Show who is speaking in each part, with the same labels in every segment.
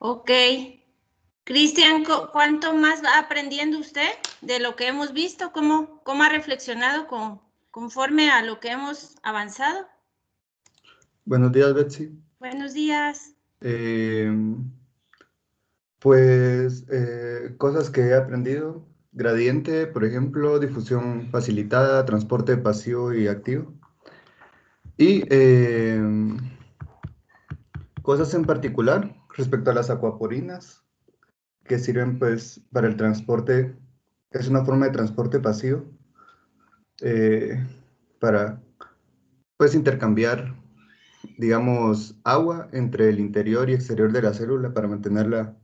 Speaker 1: Ok. Cristian, ¿cuánto más va aprendiendo usted de lo que hemos visto? ¿Cómo ha reflexionado conforme a lo que hemos avanzado?
Speaker 2: Buenos días, Betsy.
Speaker 1: Buenos días.
Speaker 2: Cosas que he aprendido. Gradiente, por ejemplo, difusión facilitada, transporte pasivo y activo. Y cosas en particular respecto a las acuaporinas, que sirven pues para el transporte, es una forma de transporte pasivo, eh, para pues intercambiar, digamos, agua entre el interior y exterior de la célula para mantenerla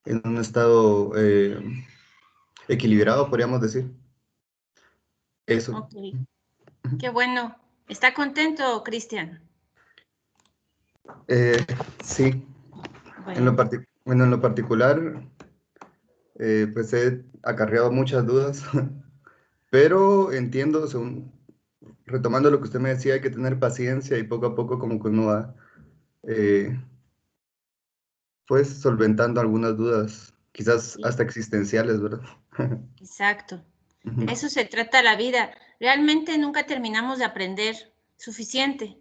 Speaker 2: en un estado equilibrado, podríamos decir. Eso.
Speaker 1: Ok, qué bueno. ¿Está contento, Cristian?
Speaker 2: Sí,
Speaker 1: Bueno,
Speaker 2: bueno, en lo particular, pues he acarreado muchas dudas, pero entiendo, retomando lo que usted me decía, hay que tener paciencia y poco a poco como que uno va, eh, pues, solventando algunas dudas, quizás
Speaker 1: sí,
Speaker 2: hasta existenciales, ¿verdad?
Speaker 1: exacto. De
Speaker 2: Ujú.
Speaker 1: eso se trata la vida. Realmente nunca terminamos de aprender suficiente.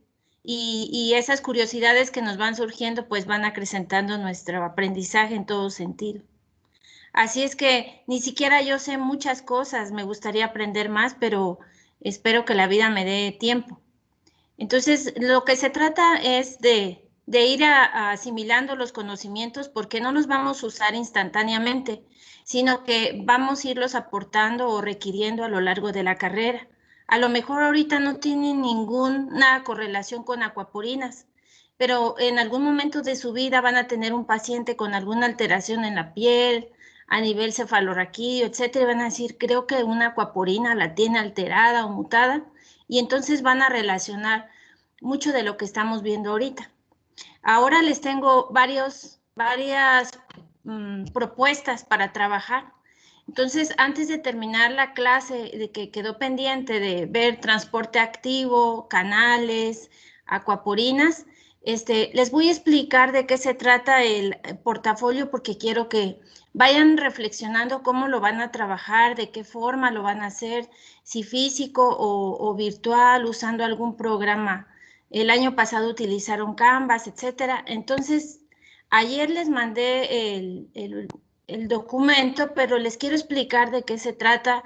Speaker 1: Y esas curiosidades que nos van surgiendo, pues van acrecentando nuestro aprendizaje en todo sentido. Así es que ni siquiera yo sé muchas cosas, me gustaría aprender más, pero espero que la vida me dé tiempo. Entonces, lo que se trata es de ir asimilando los conocimientos porque no los vamos a usar instantáneamente, sino que vamos a irlos aportando o requiriendo a lo largo de la carrera. A lo mejor ahorita no tienen ninguna correlación con acuaporinas, pero en algún momento de su vida van a tener un paciente con alguna alteración en la piel, a nivel cefalorraquídeo, etcétera, y van a decir, creo que una acuaporina la tiene alterada o mutada, y entonces van a relacionar mucho de lo que estamos viendo ahorita. Ahora les tengo varias propuestas para trabajar. Entonces, antes de terminar la clase, de que quedó pendiente de ver transporte activo, canales, acuaporinas, les voy a explicar de qué se trata el portafolio porque quiero que vayan reflexionando cómo lo van a trabajar, de qué forma lo van a hacer, si físico o virtual, usando algún programa. El año pasado utilizaron Canvas, etcétera. Entonces, ayer les mandé el documento, pero les quiero explicar de qué se trata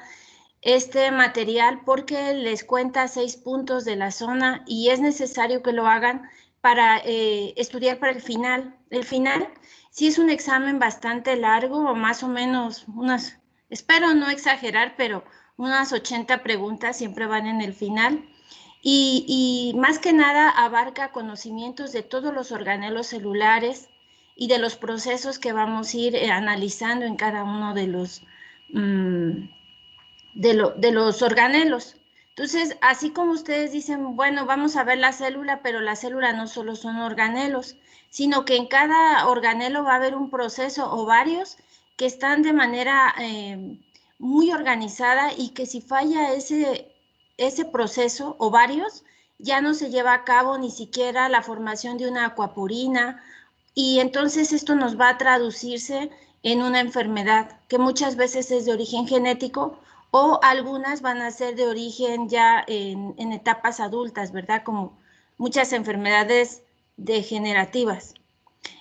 Speaker 1: este material porque les cuenta 6 puntos de la zona y es necesario que lo hagan para estudiar para el final. El final sí es un examen bastante largo, más o menos espero no exagerar, pero unas 80 preguntas siempre van en el final. Y más que nada abarca conocimientos de todos los organelos celulares y de los procesos que vamos a ir analizando en cada uno mm, de los organelos. Entonces, así como ustedes dicen, bueno, vamos a ver la célula, pero la célula no solo son organelos, sino que en cada organelo va a haber un proceso o varios que están de manera muy organizada y que si falla ese proceso o varios, ya no se lleva a cabo ni siquiera la formación de una acuaporina y entonces esto nos va a traducirse en una enfermedad que muchas veces es de origen genético o algunas van a ser de origen ya en etapas adultas, ¿verdad? Como muchas enfermedades degenerativas.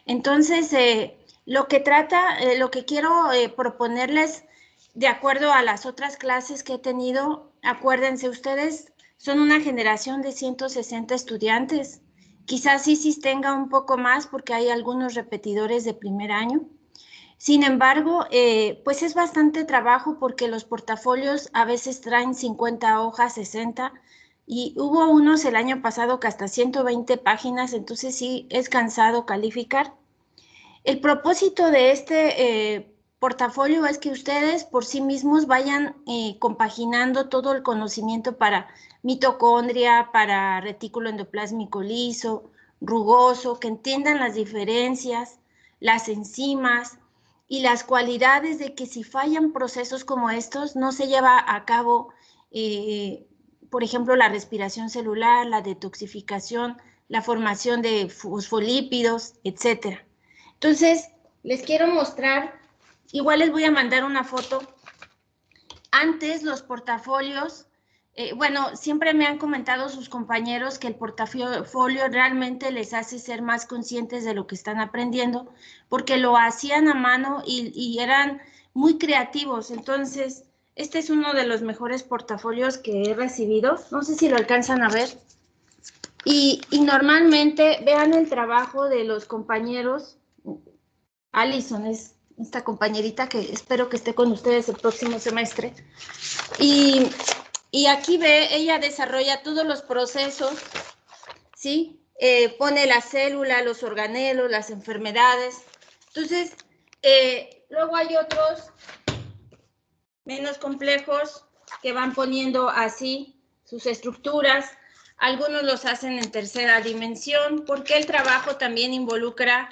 Speaker 1: Entonces, lo que quiero proponerles, de acuerdo a las otras clases que he tenido, acuérdense, ustedes son una generación de 160 estudiantes. Quizás sí tenga un poco más porque hay algunos repetidores de primer año. Sin embargo, pues es bastante trabajo porque los portafolios a veces traen 50 hojas, 60, y hubo unos el año pasado que hasta 120 páginas, entonces sí es cansado calificar. El propósito de este portafolio es que ustedes por sí mismos vayan compaginando todo el conocimiento para mitocondria, para retículo endoplásmico liso, rugoso, que entiendan las diferencias, las enzimas y las cualidades de que si fallan procesos como estos, no se lleva a cabo, por ejemplo, la respiración celular, la detoxificación, la formación de fosfolípidos, etcétera. Entonces, les quiero mostrar, igual les voy a mandar una foto. Antes los portafolios, bueno, siempre me han comentado sus compañeros que el portafolio realmente les hace ser más conscientes de lo que están aprendiendo, porque lo hacían a mano y eran muy creativos. Entonces, este es uno de los mejores portafolios que he recibido. No sé si lo alcanzan a ver. Y normalmente vean el trabajo de los compañeros. Alison es esta compañerita que espero que esté con ustedes el próximo semestre. Y aquí ve, ella desarrolla todos los procesos, ¿sí? Pone la célula, los organelos, las enfermedades. Entonces, luego hay otros menos complejos que van poniendo así sus estructuras. Algunos los hacen en tercera dimensión, porque el trabajo también involucra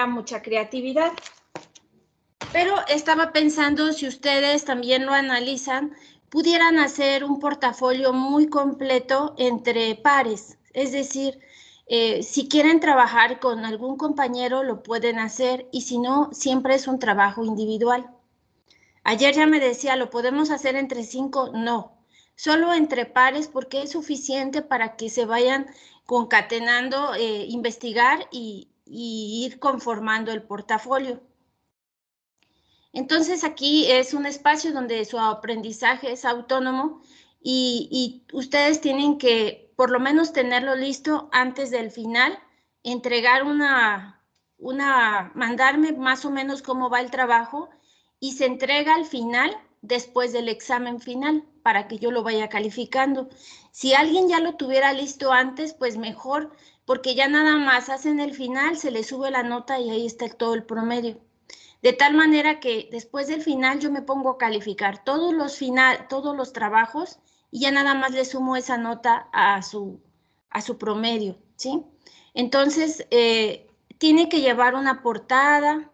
Speaker 1: mucha creatividad. Pero estaba pensando, si ustedes también lo analizan, pudieran hacer un portafolio muy completo entre pares. Es decir, si quieren trabajar con algún compañero, lo pueden hacer, y si no, siempre es un trabajo individual. Ayer ya me decía, ¿lo podemos hacer entre 5? No, solo entre pares, porque es suficiente para que se vayan concatenando, investigar y ir conformando el portafolio. Entonces aquí es un espacio donde su aprendizaje es autónomo y ustedes tienen que por lo menos tenerlo listo antes del final, entregar mandarme más o menos cómo va el trabajo, y se entrega al final, después del examen final, para que yo lo vaya calificando. Si alguien ya lo tuviera listo antes, pues mejor, porque ya nada más hacen el final, se le sube la nota y ahí está todo el promedio. De tal manera que después del final yo me pongo a calificar todos los trabajos, y ya nada más le sumo esa nota a su promedio, ¿sí? Entonces, tiene que llevar una portada,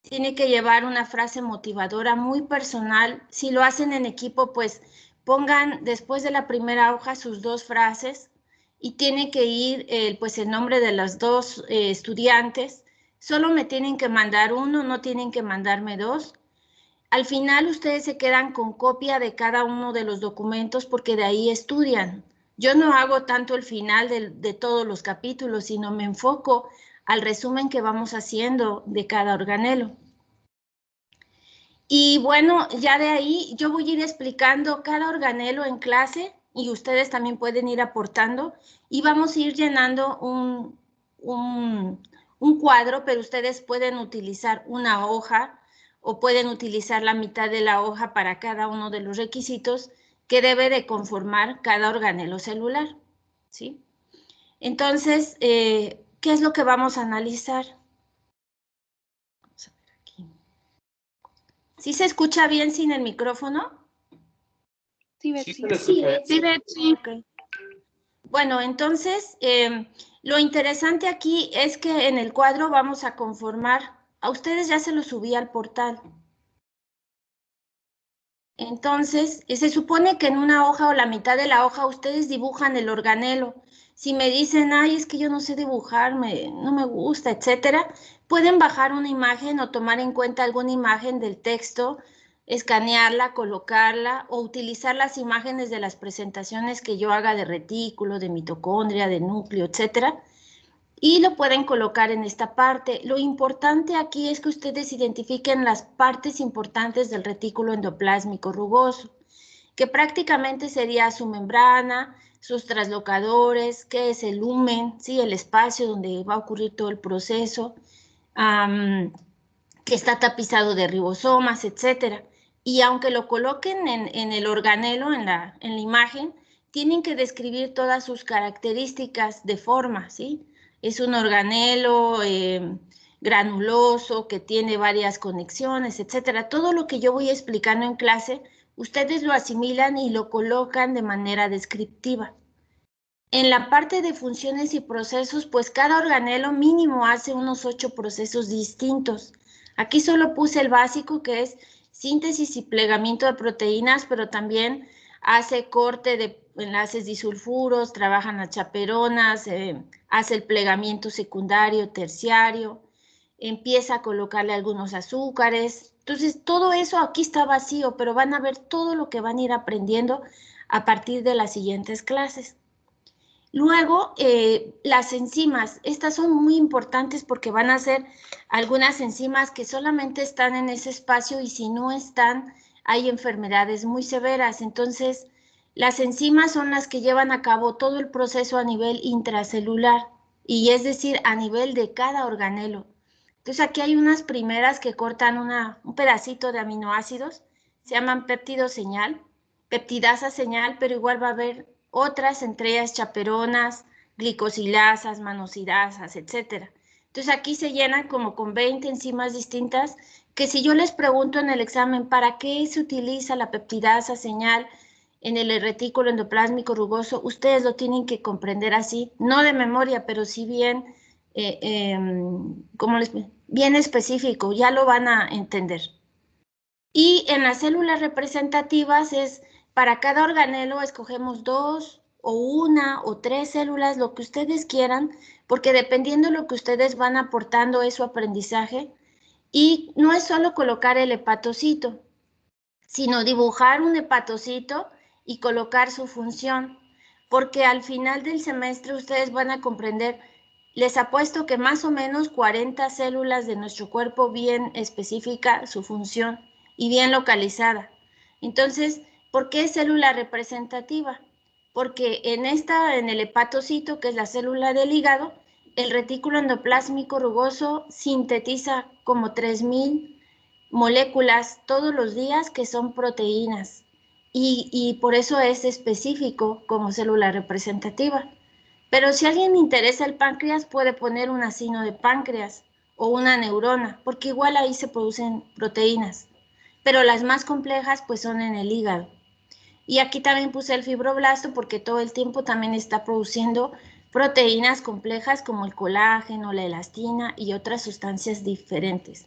Speaker 1: tiene que llevar una frase motivadora muy personal. Si lo hacen en equipo, pues pongan después de la primera hoja sus 2 frases, y tiene que ir pues el nombre de los 2 estudiantes. Solo me tienen que mandar uno, no tienen que mandarme 2. Al final ustedes se quedan con copia de cada uno de los documentos, porque de ahí estudian. Yo no hago tanto el final de todos los capítulos, sino me enfoco al resumen que vamos haciendo de cada organelo. Y bueno, ya de ahí yo voy a ir explicando cada organelo en clase, y ustedes también pueden ir aportando, y vamos a ir llenando un cuadro, pero ustedes pueden utilizar una hoja o pueden utilizar la mitad de la hoja para cada uno de los requisitos que debe de conformar cada organelo celular, ¿sí? Entonces, ¿qué es lo que vamos a analizar? Vamos a ver aquí. ¿Sí se escucha bien sin el micrófono?
Speaker 3: Sí, Betsy.
Speaker 1: Sí, Betsy. Okay. Bueno, entonces, lo interesante aquí es que en el cuadro vamos a conformar, a ustedes ya se lo subí al portal. Entonces, se supone que en una hoja o la mitad de la hoja ustedes dibujan el organelo. Si me dicen, ay, es que yo no sé dibujar, no me gusta, etcétera, pueden bajar una imagen o tomar en cuenta alguna imagen del texto, escanearla, colocarla, o utilizar las imágenes de las presentaciones que yo haga de retículo, de mitocondria, de núcleo, etcétera, y lo pueden colocar en esta parte. Lo importante aquí es que ustedes identifiquen las partes importantes del retículo endoplásmico rugoso, que prácticamente sería su membrana, sus traslocadores, qué es el lumen, ¿sí? El espacio donde va a ocurrir todo el proceso, que está tapizado de ribosomas, etcétera. Y aunque lo coloquen en el organelo, en la imagen, tienen que describir todas sus características de forma, ¿sí? Es un organelo granuloso que tiene varias conexiones, etcétera. Todo lo que yo voy explicando en clase, ustedes lo asimilan y lo colocan de manera descriptiva. En la parte de funciones y procesos, pues cada organelo mínimo hace unos 8 procesos distintos. Aquí solo puse el básico, que es síntesis y plegamiento de proteínas, pero también hace corte de enlaces disulfuros, trabajan las chaperonas, hace el plegamiento secundario, terciario, empieza a colocarle algunos azúcares. Entonces, todo eso aquí está vacío, pero van a ver todo lo que van a ir aprendiendo a partir de las siguientes clases. Luego, las enzimas, estas son muy importantes porque van a ser algunas enzimas que solamente están en ese espacio y si no están, hay enfermedades muy severas. Entonces, las enzimas son las que llevan a cabo todo el proceso a nivel intracelular y es decir, a nivel de cada organelo. Entonces, aquí hay unas primeras que cortan un pedacito de aminoácidos, se llaman péptido señal, peptidasa señal, pero igual va a haber otras, entre ellas chaperonas, glicosilasas, manosidasas, etc. Entonces aquí se llenan como con 20 enzimas distintas que si yo les pregunto en el examen ¿para qué se utiliza la peptidasa señal en el retículo endoplásmico rugoso? Ustedes lo tienen que comprender así, no de memoria, pero sí bien, bien específico, ya lo van a entender. Y en las células representativas es para cada organelo escogemos 2 o 1 o 3 células, lo que ustedes quieran, porque dependiendo de lo que ustedes van aportando es su aprendizaje. Y no es solo colocar el hepatocito, sino dibujar un hepatocito y colocar su función, porque al final del semestre ustedes van a comprender, les apuesto que más o menos 40 células de nuestro cuerpo bien específica su función y bien localizada. Entonces, ¿por qué célula representativa? Porque en el hepatocito, que es la célula del hígado, el retículo endoplásmico rugoso sintetiza como 3000 moléculas todos los días que son proteínas y por eso es específico como célula representativa. Pero si a alguien le interesa el páncreas, puede poner un acino de páncreas o una neurona, porque igual ahí se producen proteínas. Pero las más complejas pues son en el hígado. Y aquí también puse el fibroblasto porque todo el tiempo también está produciendo proteínas complejas como el colágeno, la elastina y otras sustancias diferentes.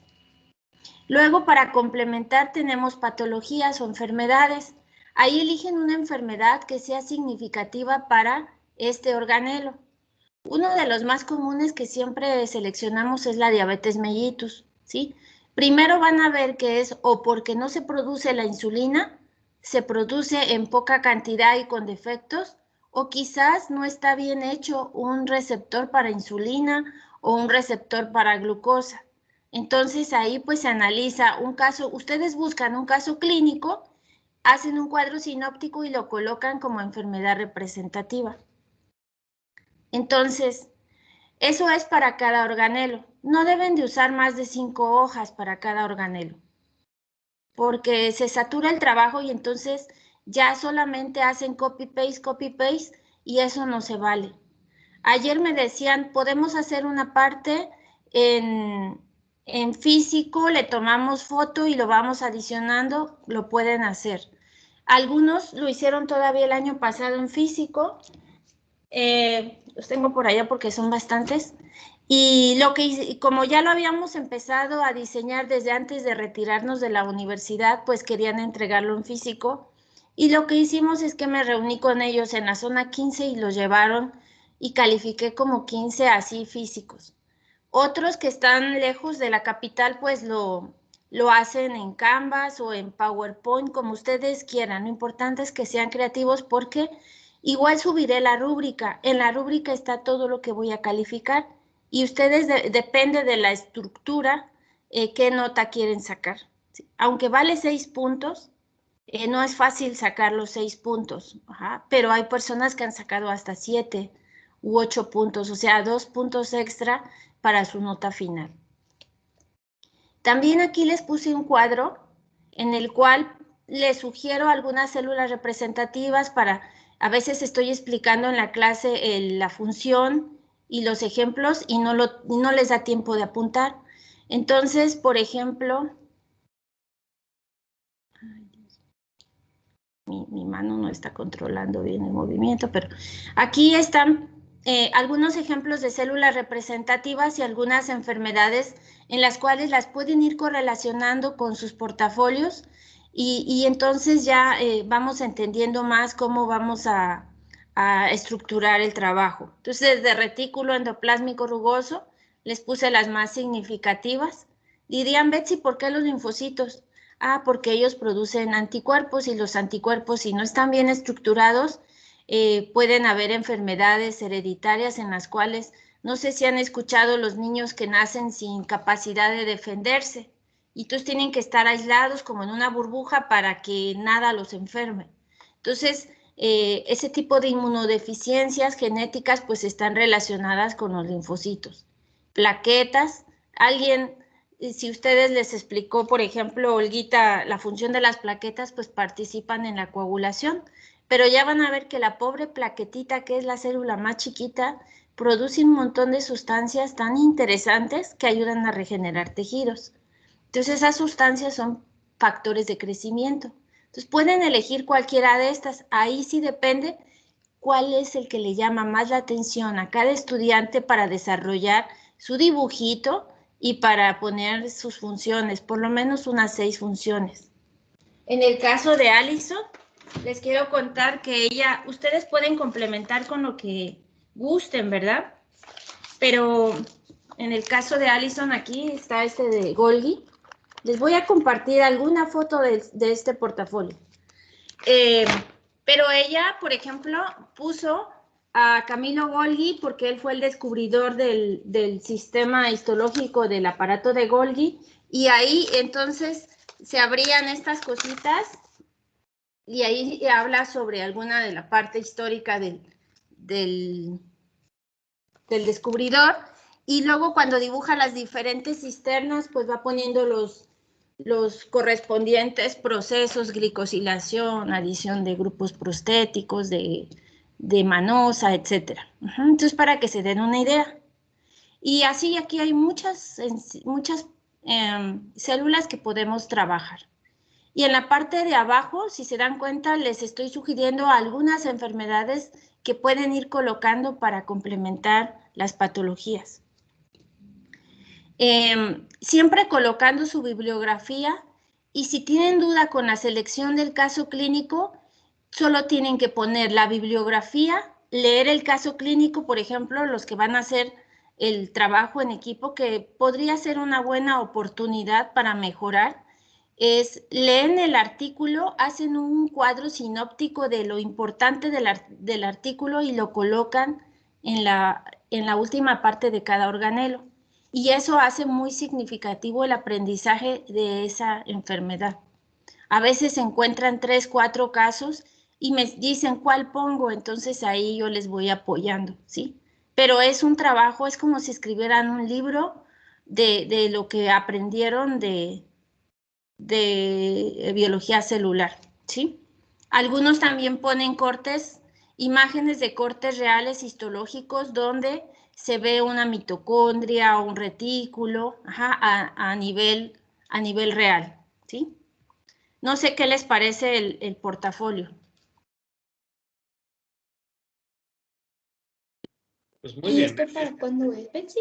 Speaker 1: Luego, para complementar, tenemos patologías o enfermedades. Ahí eligen una enfermedad que sea significativa para este organelo. Uno de los más comunes que siempre seleccionamos es la diabetes mellitus, ¿sí? Primero van a ver que es o porque no se produce la insulina, se produce en poca cantidad y con defectos, o quizás no está bien hecho un receptor para insulina o un receptor para glucosa. Entonces ahí pues se analiza un caso, ustedes buscan un caso clínico, hacen un cuadro sinóptico y lo colocan como enfermedad representativa. Entonces, eso es para cada organelo. No deben de usar más de 5 hojas para cada organelo, porque se satura el trabajo y entonces ya solamente hacen copy-paste, y eso no se vale. Ayer me decían, podemos hacer una parte en físico, le tomamos foto y lo vamos adicionando, lo pueden hacer. Algunos lo hicieron todavía el año pasado en físico, los tengo por allá porque son bastantes, y como ya lo habíamos empezado a diseñar desde antes de retirarnos de la universidad, pues querían entregarlo en físico, y lo que hicimos es que me reuní con ellos en la zona 15 y los llevaron y califiqué como 15 así físicos. Otros que están lejos de la capital, pues lo hacen en Canvas o en PowerPoint, como ustedes quieran. Lo importante es que sean creativos porque igual subiré la rúbrica. En la rúbrica está todo lo que voy a calificar y ustedes depende de la estructura, qué nota quieren sacar. ¿Sí? Aunque vale 6 puntos, no es fácil sacar los 6 puntos, pero hay personas que han sacado hasta 7 u 8 puntos, o sea, 2 puntos extra para su nota final. También aquí les puse un cuadro en el cual les sugiero algunas células representativas para, a veces estoy explicando en la clase la función y los ejemplos y no les da tiempo de apuntar. Entonces, por ejemplo, mi mano no está controlando bien el movimiento, pero aquí están algunos ejemplos de células representativas y algunas enfermedades en las cuales las pueden ir correlacionando con sus portafolios Y entonces ya vamos entendiendo más cómo vamos a estructurar el trabajo. Entonces, de retículo endoplásmico rugoso, les puse las más significativas. Dirían, Betsy, ¿por qué los linfocitos? Ah, porque ellos producen anticuerpos y los anticuerpos, si no están bien estructurados, pueden haber enfermedades hereditarias en las cuales, no sé si han escuchado los niños que nacen sin capacidad de defenderse y entonces tienen que estar aislados como en una burbuja para que nada los enferme. Entonces, ese tipo de inmunodeficiencias genéticas pues están relacionadas con los linfocitos. Plaquetas, alguien, si ustedes les explicó, por ejemplo, Olguita, la función de las plaquetas, pues participan en la coagulación, pero ya van a ver que la pobre plaquetita, que es la célula más chiquita, produce un montón de sustancias tan interesantes que ayudan a regenerar tejidos. Entonces esas sustancias son factores de crecimiento. Entonces pueden elegir cualquiera de estas. Ahí sí depende cuál es el que le llama más la atención a cada estudiante para desarrollar su dibujito y para poner sus funciones, por lo menos unas 6 funciones. En el caso de Allison, les quiero contar que ustedes pueden complementar con lo que gusten, ¿verdad? Pero en el caso de Allison, aquí está este de Golgi. Les voy a compartir alguna foto de este portafolio. Pero ella, por ejemplo, puso a Camilo Golgi porque él fue el descubridor del sistema histológico del aparato de Golgi y ahí entonces se abrían estas cositas y ahí habla sobre alguna de la parte histórica del descubridor y luego cuando dibuja las diferentes cisternas pues va poniendo los correspondientes procesos, glicosilación, adición de grupos prostéticos, de manosa, etc. Entonces, para que se den una idea. Y así aquí hay muchas células que podemos trabajar. Y en la parte de abajo, si se dan cuenta, les estoy sugiriendo algunas enfermedades que pueden ir colocando para complementar las patologías. Siempre colocando su bibliografía y si tienen duda con la selección del caso clínico, solo tienen que poner la bibliografía, leer el caso clínico, por ejemplo, los que van a hacer el trabajo en equipo, que podría ser una buena oportunidad para mejorar, es leen el artículo, hacen un cuadro sinóptico de lo importante del artículo y lo colocan en la última parte de cada organelo. Y eso hace muy significativo el aprendizaje de esa enfermedad. A veces se encuentran 3, 4 casos y me dicen cuál pongo, entonces ahí yo les voy apoyando, ¿sí? Pero es un trabajo, es como si escribieran un libro de lo que aprendieron de biología celular, ¿sí? Algunos también ponen cortes, imágenes de cortes reales histológicos donde se ve una mitocondria o un retículo a nivel real, ¿sí? No sé qué les parece el portafolio.
Speaker 4: Pues muy bien.
Speaker 3: ¿Y esto para cuándo es, Betsy?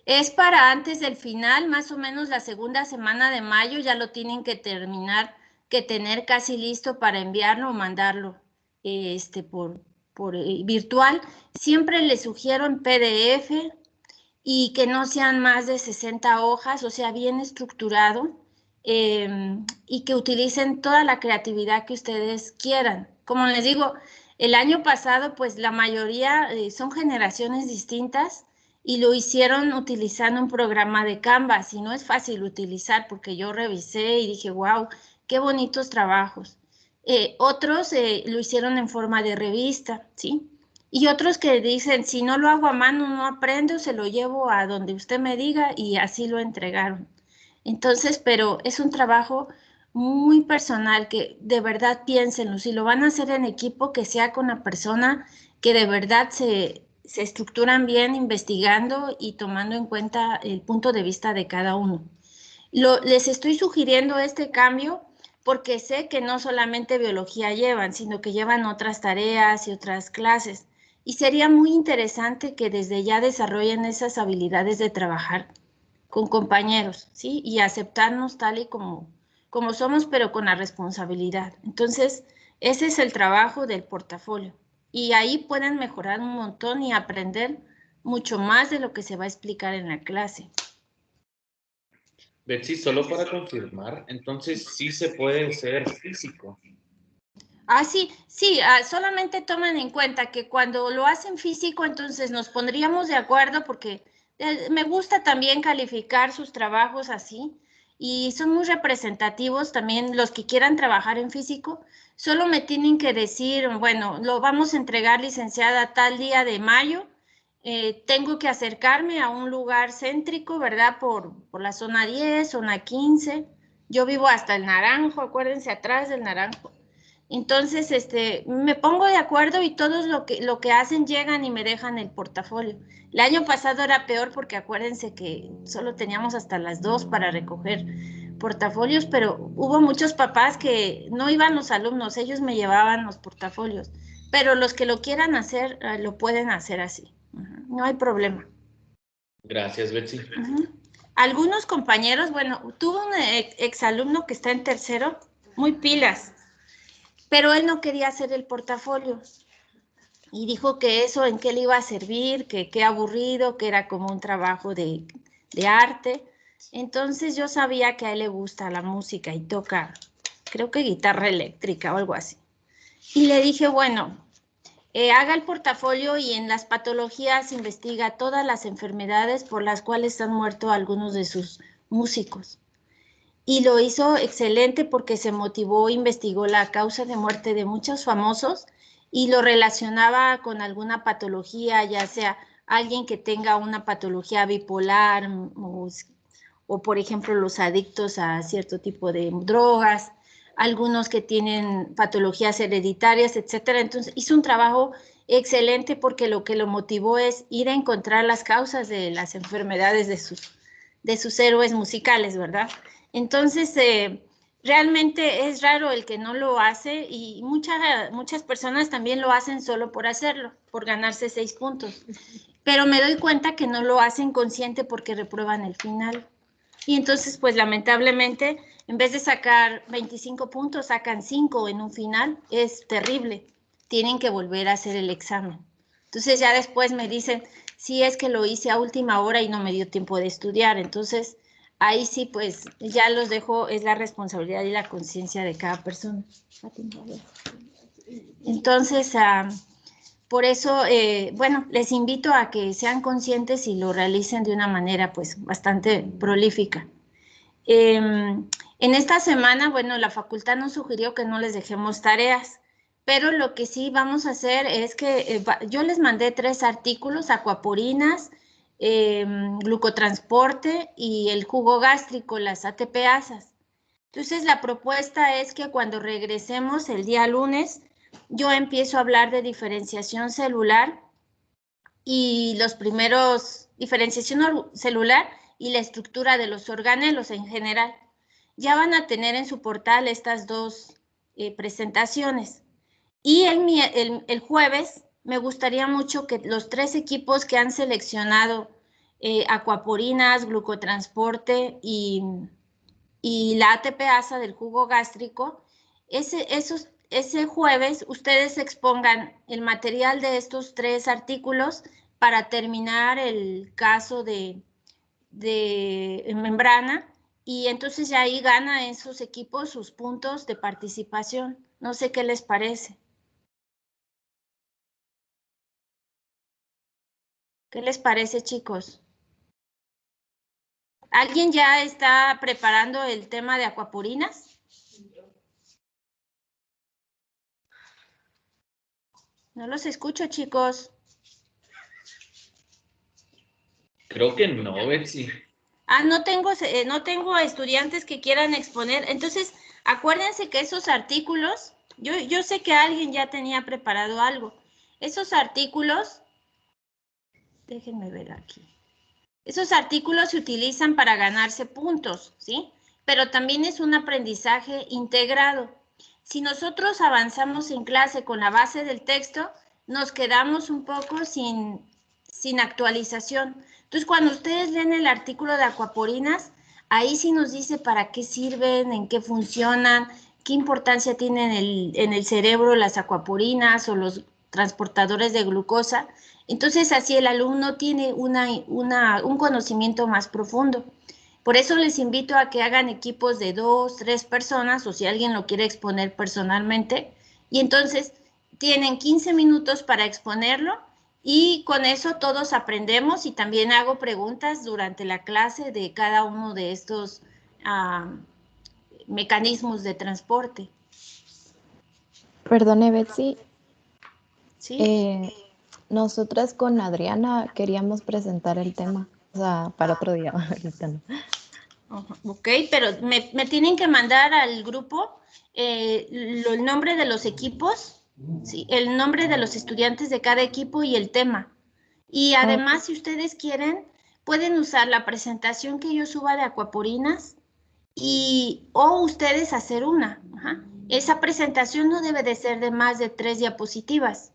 Speaker 1: Es para antes del final, más o menos la segunda semana de mayo, ya lo tienen que terminar, que tener casi listo para enviarlo o mandarlo por virtual. Siempre les sugiero en PDF y que no sean más de 60 hojas, o sea, bien estructurado y que utilicen toda la creatividad que ustedes quieran. Como les digo, el año pasado, pues la mayoría son generaciones distintas y lo hicieron utilizando un programa de Canvas y no es fácil utilizar porque yo revisé y dije, wow, qué bonitos trabajos. Otros lo hicieron en forma de revista, ¿sí? Y otros que dicen, si no lo hago a mano, no aprendo, se lo llevo a donde usted me diga y así lo entregaron. Entonces, pero es un trabajo muy personal que de verdad piénsenlo. Si lo van a hacer en equipo, que sea con la persona que de verdad se estructuran bien investigando y tomando en cuenta el punto de vista de cada uno. Les estoy sugiriendo este cambio porque sé que no solamente biología llevan, sino que llevan otras tareas y otras clases. Y sería muy interesante que desde ya desarrollen esas habilidades de trabajar con compañeros, ¿sí? Y aceptarnos tal y como como somos, pero con la responsabilidad. Entonces, ese es el trabajo del portafolio. Y ahí pueden mejorar un montón y aprender mucho más de lo que se va a explicar en la clase.
Speaker 4: Betsy, solo para confirmar, entonces sí se puede ser físico.
Speaker 1: Ah, sí, solamente tomen en cuenta que cuando lo hacen físico, entonces nos pondríamos de acuerdo porque me gusta también calificar sus trabajos así y son muy representativos también los que quieran trabajar en físico. Solo me tienen que decir, bueno, lo vamos a entregar, licenciada, tal día de mayo. Tengo que acercarme a un lugar céntrico, ¿verdad? Por la zona 10, zona 15. Yo vivo hasta el Naranjo, acuérdense, atrás del Naranjo. Entonces, me pongo de acuerdo y todos lo que hacen llegan y me dejan el portafolio. El año pasado era peor porque acuérdense que solo teníamos hasta las 2 para recoger portafolios, pero hubo muchos papás que no iban los alumnos, ellos me llevaban los portafolios, pero los que lo quieran hacer, lo pueden hacer así. No hay problema.
Speaker 4: Gracias, Betsy.
Speaker 1: Algunos compañeros, bueno, tuve un exalumno que está en tercero, muy pilas, pero él no quería hacer el portafolio y dijo que eso en qué le iba a servir, que qué aburrido, que era como un trabajo de arte. Entonces yo sabía que a él le gusta la música y toca, creo que guitarra eléctrica o algo así. Y le dije, bueno, haga el portafolio y en las patologías investiga todas las enfermedades por las cuales han muerto algunos de sus músicos. Y lo hizo excelente porque se motivó, investigó la causa de muerte de muchos famosos y lo relacionaba con alguna patología, ya sea alguien que tenga una patología bipolar o por ejemplo los adictos a cierto tipo de drogas, algunos que tienen patologías hereditarias, etcétera. Entonces hizo un trabajo excelente porque lo que lo motivó es ir a encontrar las causas de las enfermedades de sus héroes musicales, ¿verdad? Entonces, realmente es raro el que no lo hace y muchas personas también lo hacen solo por hacerlo, por ganarse 6 puntos. Pero me doy cuenta que no lo hacen consciente porque reprueban el final. Y entonces, pues lamentablemente, en vez de sacar 25 puntos, sacan 5 en un final. Es terrible. Tienen que volver a hacer el examen. Entonces ya después me dicen, sí, es que lo hice a última hora y no me dio tiempo de estudiar. Entonces, ahí sí, pues ya los dejo, es la responsabilidad y la conciencia de cada persona. Entonces, por eso, bueno, les invito a que sean conscientes y lo realicen de una manera pues bastante prolífica. En esta semana, bueno, la facultad nos sugirió que no les dejemos tareas, pero lo que sí vamos a hacer es que yo les mandé 3 artículos, aquaporinas, glucotransporte y el jugo gástrico, las ATPasas. Entonces, la propuesta es que cuando regresemos el día lunes, yo empiezo a hablar de diferenciación celular y los primeros, diferenciación celular y la estructura de los organelos en general. Ya van a tener en su portal estas 2 presentaciones. Y el jueves me gustaría mucho que los 3 equipos que han seleccionado aquaporinas, glucotransporte y la ATPasa del jugo gástrico, ese jueves ustedes expongan el material de estos 3 artículos para terminar el caso de membrana y entonces ya ahí gana esos equipos sus puntos de participación. No sé qué les parece. ¿Qué les parece, chicos? ¿Alguien ya está preparando el tema de aquaporinas? No los escucho, chicos.
Speaker 4: Creo que no, Betsy.
Speaker 1: No tengo estudiantes que quieran exponer. Entonces, acuérdense que esos artículos, yo sé que alguien ya tenía preparado algo. Esos artículos, déjenme ver aquí. Esos artículos se utilizan para ganarse puntos, ¿sí? Pero también es un aprendizaje integrado. Si nosotros avanzamos en clase con la base del texto, nos quedamos un poco sin actualización. Entonces, cuando ustedes leen el artículo de aquaporinas, ahí sí nos dice para qué sirven, en qué funcionan, qué importancia tienen en el cerebro las acuaporinas o los transportadores de glucosa. Entonces, así el alumno tiene un conocimiento más profundo. Por eso les invito a que hagan equipos de 2, 3 personas, o si alguien lo quiere exponer personalmente, y entonces tienen 15 minutos para exponerlo, y con eso todos aprendemos, y también hago preguntas durante la clase de cada uno de estos mecanismos de transporte.
Speaker 3: Perdone, Betsy.
Speaker 1: ¿Sí?
Speaker 3: Nosotras con Adriana queríamos presentar el tema, o sea, para otro día. Ahorita no.
Speaker 1: Ok, pero me tienen que mandar al grupo el nombre de los equipos, ¿sí? El nombre de los estudiantes de cada equipo y el tema. Y además, si ustedes quieren, pueden usar la presentación que yo suba de acuaporinas o ustedes hacer una. Ajá. Esa presentación no debe de ser de más de 3 diapositivas.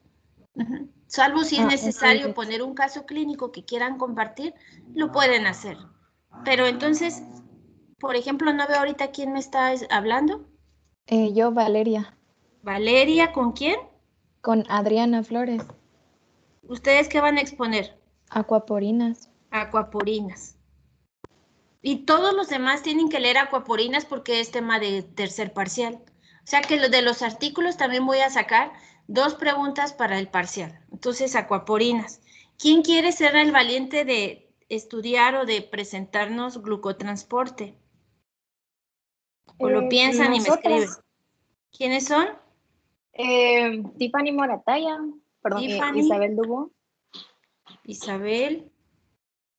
Speaker 1: Salvo si es necesario poner un caso clínico que quieran compartir, lo pueden hacer. Pero entonces, por ejemplo, no veo ahorita quién me está hablando.
Speaker 3: Yo, Valeria.
Speaker 1: Valeria, ¿con quién?
Speaker 3: Con Adriana Flores.
Speaker 1: ¿Ustedes qué van a exponer?
Speaker 3: Acuaporinas.
Speaker 1: Acuaporinas. Y todos los demás tienen que leer acuaporinas porque es tema de tercer parcial. O sea que lo de los artículos también voy a sacar 2 preguntas para el parcial. Entonces, acuaporinas. ¿Quién quiere ser el valiente de estudiar o de presentarnos glucotransporte? ¿O lo piensan y me escriben? ¿Quiénes son?
Speaker 5: Tiffany Morataya, perdón,
Speaker 1: Tiffany,
Speaker 5: Isabel Dubo
Speaker 1: Isabel,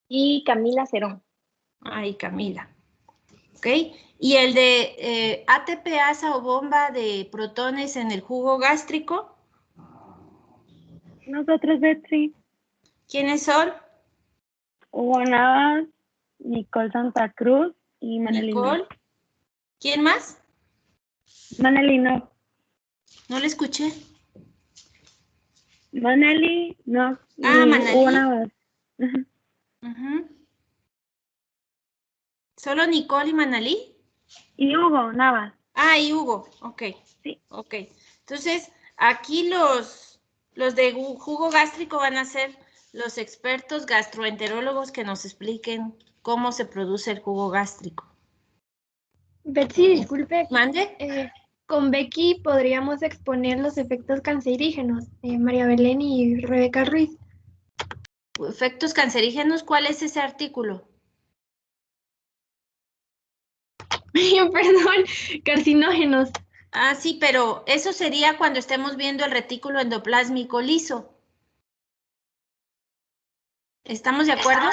Speaker 5: y Camila Cerón.
Speaker 1: y Camila. ¿Ok? Y el de ATPasa o bomba de protones en el jugo gástrico.
Speaker 6: Nosotros, Betsy.
Speaker 1: ¿Quiénes son?
Speaker 6: Hugo Navas, Nicole Santa Cruz y Manelino.
Speaker 1: Nicole. ¿Quién más?
Speaker 6: Manelino.
Speaker 1: No le escuché.
Speaker 6: Maneli, no.
Speaker 1: Manelí.
Speaker 6: Hugo Navas.
Speaker 1: ¿Solo Nicole y Manalí?
Speaker 6: Y Hugo Navas.
Speaker 1: Y Hugo. Ok.
Speaker 6: Sí.
Speaker 1: Ok. Entonces, aquí los de jugo gástrico van a ser los expertos gastroenterólogos que nos expliquen cómo se produce el jugo gástrico.
Speaker 7: Betsy, disculpe.
Speaker 1: ¿Mande?
Speaker 7: Con Becky podríamos exponer los efectos cancerígenos, María Belén y Rebeca Ruiz.
Speaker 1: Efectos cancerígenos, ¿cuál es ese artículo?
Speaker 7: Perdón, carcinógenos.
Speaker 1: Sí, pero eso sería cuando estemos viendo el retículo endoplásmico liso. ¿Estamos de acuerdo?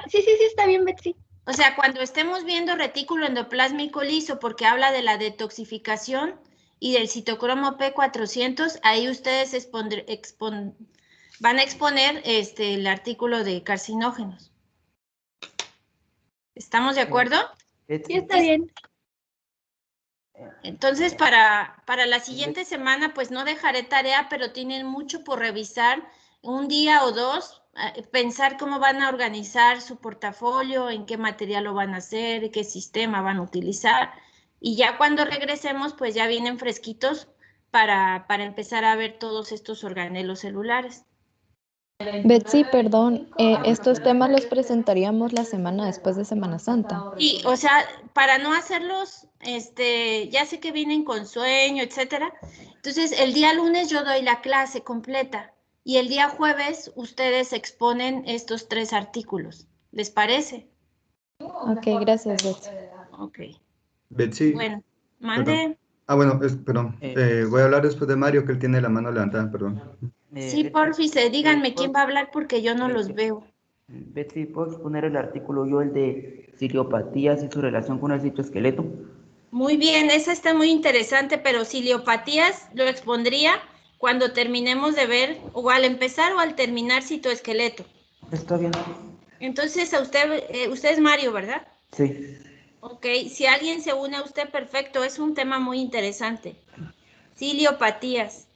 Speaker 7: Sí, está bien, Betsy.
Speaker 1: O sea, cuando estemos viendo retículo endoplásmico liso, porque habla de la detoxificación y del citocromo P400, ahí ustedes van a exponer el artículo de carcinógenos. ¿Estamos de acuerdo?
Speaker 7: Sí, está bien.
Speaker 1: Entonces, para la siguiente semana, pues no dejaré tarea, pero tienen mucho por revisar, un día o 2, pensar cómo van a organizar su portafolio, en qué material lo van a hacer, qué sistema van a utilizar, y ya cuando regresemos, pues ya vienen fresquitos para empezar a ver todos estos organelos celulares.
Speaker 3: Betsy, perdón, estos temas los presentaríamos la semana después de Semana Santa.
Speaker 1: Sí, o sea, para no hacerlos, ya sé que vienen con sueño, etcétera. Entonces, el día lunes yo doy la clase completa y el día jueves ustedes exponen estos 3 artículos. ¿Les parece?
Speaker 3: Ok, gracias, Betsy.
Speaker 1: Ok.
Speaker 2: Betsy.
Speaker 1: Bueno, mande.
Speaker 2: Bueno, perdón. Voy a hablar después de Mario, que él tiene la mano levantada, perdón.
Speaker 1: Sí, porfis, díganme quién va a hablar porque yo no los veo.
Speaker 8: Betsy, ¿puedo exponer el artículo yo, el de ciliopatías y su relación con el citoesqueleto?
Speaker 1: Muy bien, esa está muy interesante, pero ciliopatías lo expondría cuando terminemos de ver, o al empezar o al terminar citoesqueleto.
Speaker 8: Está bien.
Speaker 1: Entonces, usted es Mario, ¿verdad?
Speaker 8: Sí.
Speaker 1: Ok, si alguien se une a usted, perfecto, es un tema muy interesante. Ciliopatías.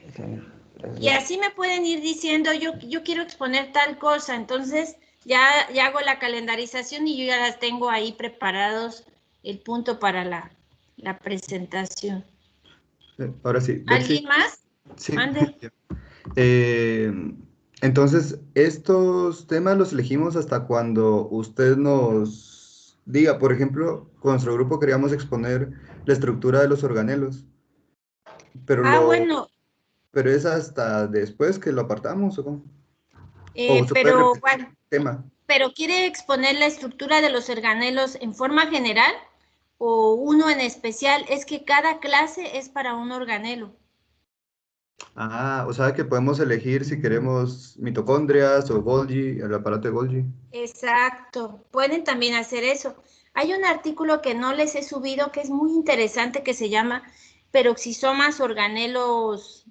Speaker 8: Está bien.
Speaker 1: Y así me pueden ir diciendo, yo quiero exponer tal cosa, entonces Ya hago la calendarización y yo ya las tengo ahí preparados el punto para la presentación.
Speaker 2: Ahora sí,
Speaker 1: ¿Alguien
Speaker 2: Betsy.
Speaker 1: más?
Speaker 2: Sí.
Speaker 1: Mande.
Speaker 2: Eh, entonces, estos temas los elegimos hasta cuando usted nos diga, por ejemplo, con nuestro grupo queríamos exponer la estructura de los organelos, pero
Speaker 1: Bueno,
Speaker 2: pero es hasta después que lo apartamos, ¿o cómo? O se puede
Speaker 1: pero
Speaker 2: repetir
Speaker 1: bueno,
Speaker 2: el tema.
Speaker 1: ¿pero quiere exponer la estructura de los organelos en forma general o uno en especial? Es que cada clase es para un organelo.
Speaker 2: Ah, o sea que podemos elegir si queremos mitocondrias o Golgi, el aparato de Golgi.
Speaker 1: Exacto, pueden también hacer eso. Hay un artículo que no les he subido que es muy interesante que se llama peroxisomas organelos,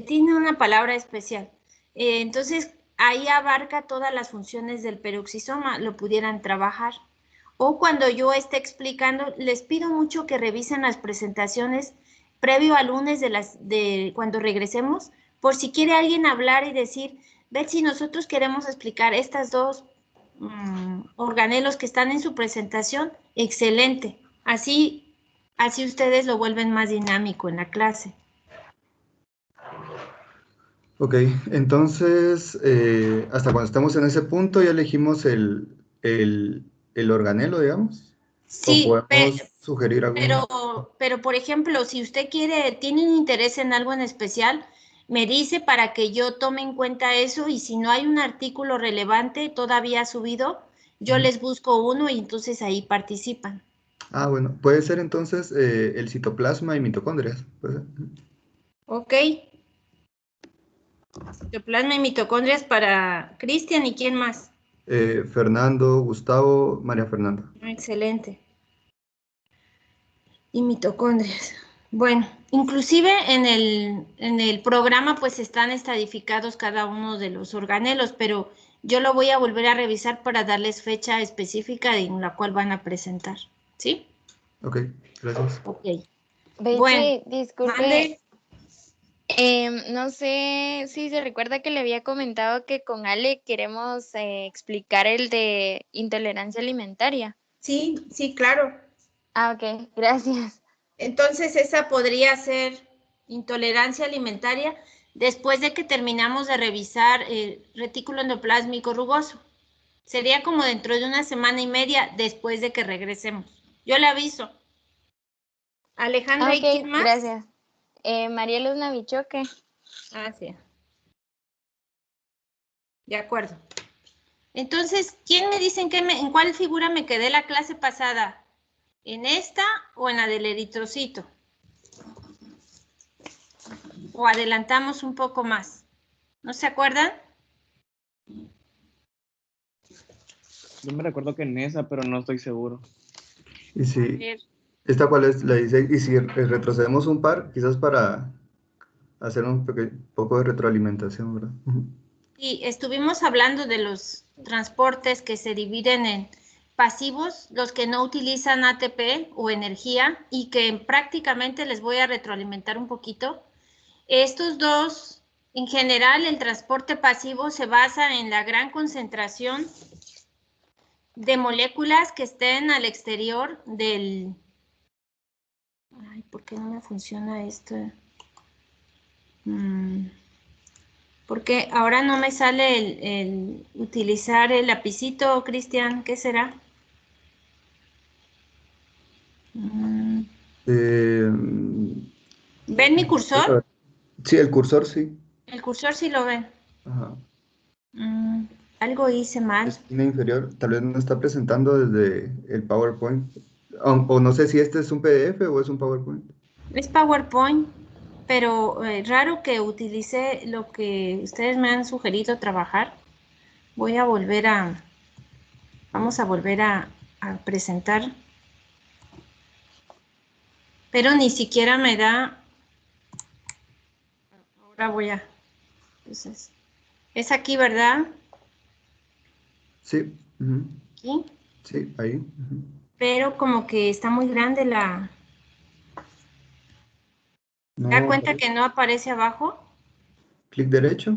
Speaker 1: tiene una palabra especial. Entonces, ahí abarca todas las funciones del peroxisoma, lo pudieran trabajar. O cuando yo esté explicando, les pido mucho que revisen las presentaciones previo al lunes de cuando regresemos, por si quiere alguien hablar y decir, Betsy, nosotros queremos explicar estas dos organelos que están en su presentación, excelente. Así ustedes lo vuelven más dinámico en la clase.
Speaker 2: Ok, entonces, hasta cuando estemos en ese punto ya elegimos el organelo, digamos, o
Speaker 1: Sí,
Speaker 2: podemos sugerir alguno.
Speaker 1: pero por ejemplo, si usted tiene un interés en algo en especial, me dice para que yo tome en cuenta eso y si no hay un artículo relevante todavía subido, yo
Speaker 2: Ujú.
Speaker 1: les busco uno y entonces ahí participan.
Speaker 2: Ah, bueno, puede ser entonces el citoplasma y mitocondrias. Puede ser.
Speaker 1: Ok. Citoplasma y mitocondrias para Cristian y quién más.
Speaker 2: Fernando, Gustavo, María Fernanda.
Speaker 1: Excelente. Y mitocondrias. Bueno, inclusive en el programa pues están estadificados cada uno de los organelos, pero yo lo voy a volver a revisar para darles fecha específica en la cual van a presentar. ¿Sí?
Speaker 2: Ok, gracias.
Speaker 1: Ok. Bueno,
Speaker 9: Betsy, disculpe,
Speaker 1: mande.
Speaker 9: no sé si se recuerda que le había comentado que con Ale queremos explicar el de intolerancia alimentaria.
Speaker 1: Sí, sí, claro.
Speaker 9: Ah, ok, gracias.
Speaker 1: Entonces esa podría ser intolerancia alimentaria después de que terminamos de revisar el retículo endoplásmico rugoso. Sería como dentro de una semana y media después de que regresemos. Yo le aviso. Alejandra,
Speaker 9: Ah,
Speaker 1: ¿y quién
Speaker 9: ok,
Speaker 1: más?
Speaker 9: gracias. María Luz Navichoque.
Speaker 1: Ah, sí. De acuerdo. Entonces, ¿quién me dice en cuál figura me quedé la clase pasada? ¿En esta o en la del eritrocito? ¿O adelantamos un poco más? ¿No se acuerdan?
Speaker 10: Yo me recuerdo que en esa, pero no estoy seguro.
Speaker 2: Y
Speaker 1: A
Speaker 2: si,
Speaker 1: ver.
Speaker 2: ¿esta cuál es? La dice, y si retrocedemos un par, quizás para hacer un poco de retroalimentación, ¿verdad? Ujú.
Speaker 1: Sí, estuvimos hablando de los transportes que se dividen en pasivos, los que no utilizan ATP o energía y que prácticamente les voy a retroalimentar un poquito. Estos dos, en general, el transporte pasivo se basa en la gran concentración de moléculas que estén al exterior del... Ay, ¿por qué no me funciona esto? Porque ahora no me sale el utilizar el lapicito, Cristian, ¿qué será?
Speaker 2: Eh,
Speaker 1: ¿Ven mi cursor?
Speaker 2: sí, el cursor sí.
Speaker 1: El cursor sí lo ven.
Speaker 2: Ajá.
Speaker 1: Algo hice mal.
Speaker 2: Esquina inferior, tal vez no está presentando desde el PowerPoint. O no sé si este es un PDF o es un PowerPoint.
Speaker 1: Es PowerPoint, pero raro que utilice lo que ustedes me han sugerido trabajar. Voy a volver a... Vamos a volver a presentar. Pero ni siquiera me da... Ahora voy a... Entonces, es aquí, ¿verdad?
Speaker 2: Sí. Ujú.
Speaker 1: Aquí.
Speaker 2: Sí, ahí. Ujú.
Speaker 1: Pero como que está muy grande la... ¿Se da
Speaker 2: No,
Speaker 1: cuenta que no aparece abajo?
Speaker 2: clic derecho.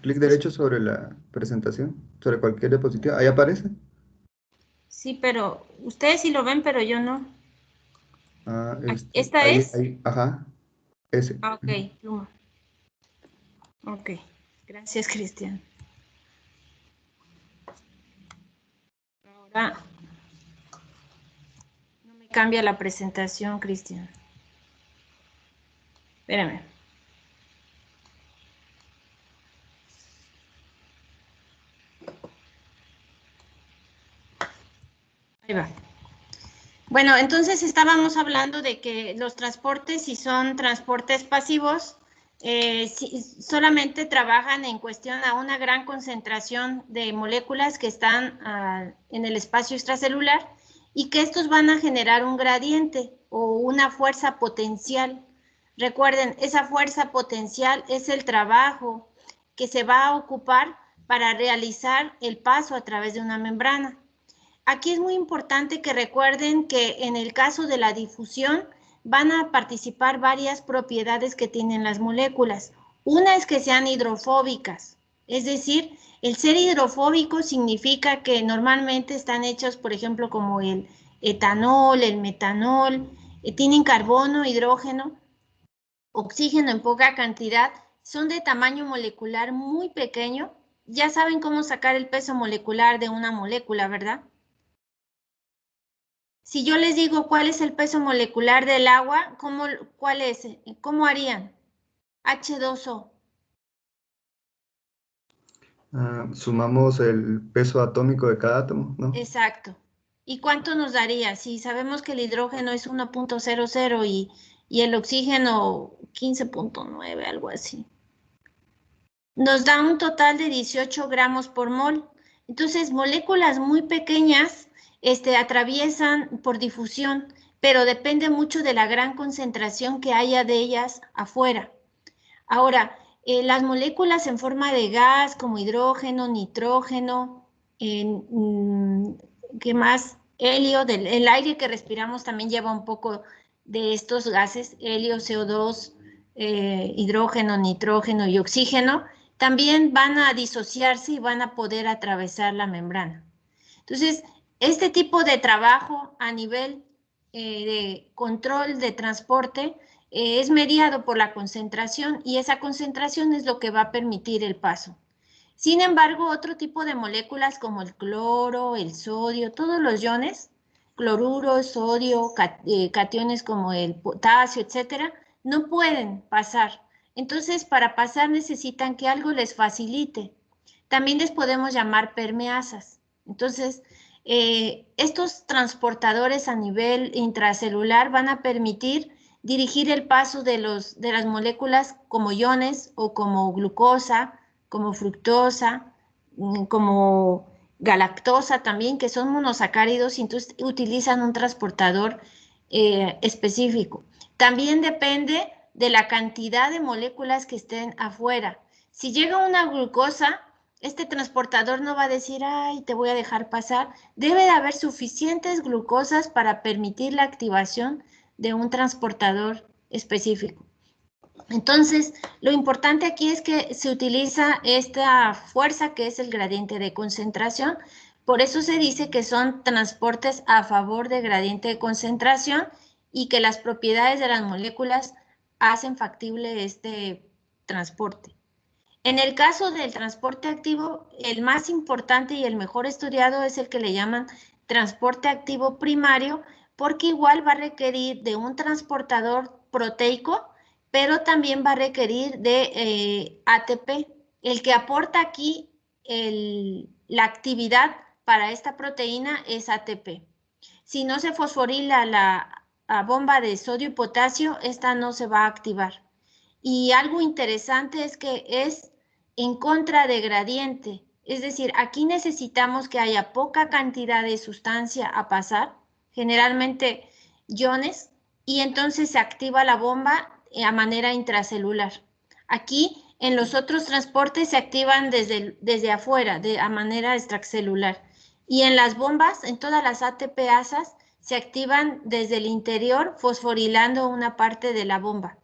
Speaker 2: clic derecho sobre la presentación, sobre cualquier diapositiva, ahí aparece.
Speaker 1: Sí, pero ustedes sí lo ven, pero yo no.
Speaker 2: Ah,
Speaker 1: ¿Esta
Speaker 2: ahí,
Speaker 1: es?
Speaker 2: ahí, ajá, ese.
Speaker 1: Ah, ok, pluma. Ok, gracias, Cristian. Ahora no me cambia la presentación, Cristian. Espérame. Ahí va. Bueno, entonces estábamos hablando de que los transportes, si son transportes pasivos, solamente trabajan en cuestión a una gran concentración de moléculas que están en el espacio extracelular y que estos van a generar un gradiente o una fuerza potencial. Recuerden, esa fuerza potencial es el trabajo que se va a ocupar para realizar el paso a través de una membrana. Aquí es muy importante que recuerden que en el caso de la difusión van a participar varias propiedades que tienen las moléculas. Una es que sean hidrofóbicas, es decir, el ser hidrofóbico significa que normalmente están hechos, por ejemplo, como el etanol, el metanol, tienen carbono, hidrógeno, oxígeno en poca cantidad, son de tamaño molecular muy pequeño. Ya saben cómo sacar el peso molecular de una molécula, ¿verdad? Si yo les digo cuál es el peso molecular del agua, ¿cuál es? ¿Cómo harían? H2O.
Speaker 2: Sumamos el peso atómico de cada átomo, ¿no?
Speaker 1: Exacto. ¿Y cuánto nos daría? Si sabemos que el hidrógeno es 1.00 y el oxígeno 15.9, algo así. Nos da un total de 18 gramos por mol. Entonces, moléculas muy pequeñas atraviesan por difusión, pero depende mucho de la gran concentración que haya de ellas afuera. Ahora, las moléculas en forma de gas, como hidrógeno, nitrógeno, ¿qué más? Helio, el aire que respiramos también lleva un poco de estos gases, helio, CO2, hidrógeno, nitrógeno y oxígeno, también van a disociarse y van a poder atravesar la membrana. Entonces, este tipo de trabajo a nivel de control de transporte es mediado por la concentración y esa concentración es lo que va a permitir el paso. Sin embargo, otro tipo de moléculas como el cloro, el sodio, todos los iones, cloruro, sodio, cationes como el potasio, etcétera, no pueden pasar. Entonces, para pasar necesitan que algo les facilite. También les podemos llamar permeasas. Entonces, estos transportadores a nivel intracelular van a permitir dirigir el paso de las moléculas como iones o como glucosa, como fructosa, como galactosa también, que son monosacáridos y entonces utilizan un transportador específico. También depende de la cantidad de moléculas que estén afuera. Si llega una glucosa, este transportador no va a decir, ay, te voy a dejar pasar. Debe de haber suficientes glucosas para permitir la activación de un transportador específico. Entonces, lo importante aquí es que se utiliza esta fuerza que es el gradiente de concentración. Por eso se dice que son transportes a favor de gradiente de concentración y que las propiedades de las moléculas hacen factible este transporte. En el caso del transporte activo, el más importante y el mejor estudiado es el que le llaman transporte activo primario, porque igual va a requerir de un transportador proteico, pero también va a requerir de ATP. El que aporta aquí la actividad para esta proteína es ATP. Si no se fosforila la bomba de sodio y potasio, esta no se va a activar. Y algo interesante es que es en contra de gradiente. Es decir, aquí necesitamos que haya poca cantidad de sustancia a pasar, generalmente iones, y entonces se activa la bomba a manera intracelular. Aquí, en los otros transportes, se activan desde afuera, a manera extracelular. Y en las bombas, en todas las ATPasas, se activan desde el interior, fosforilando una parte de la bomba.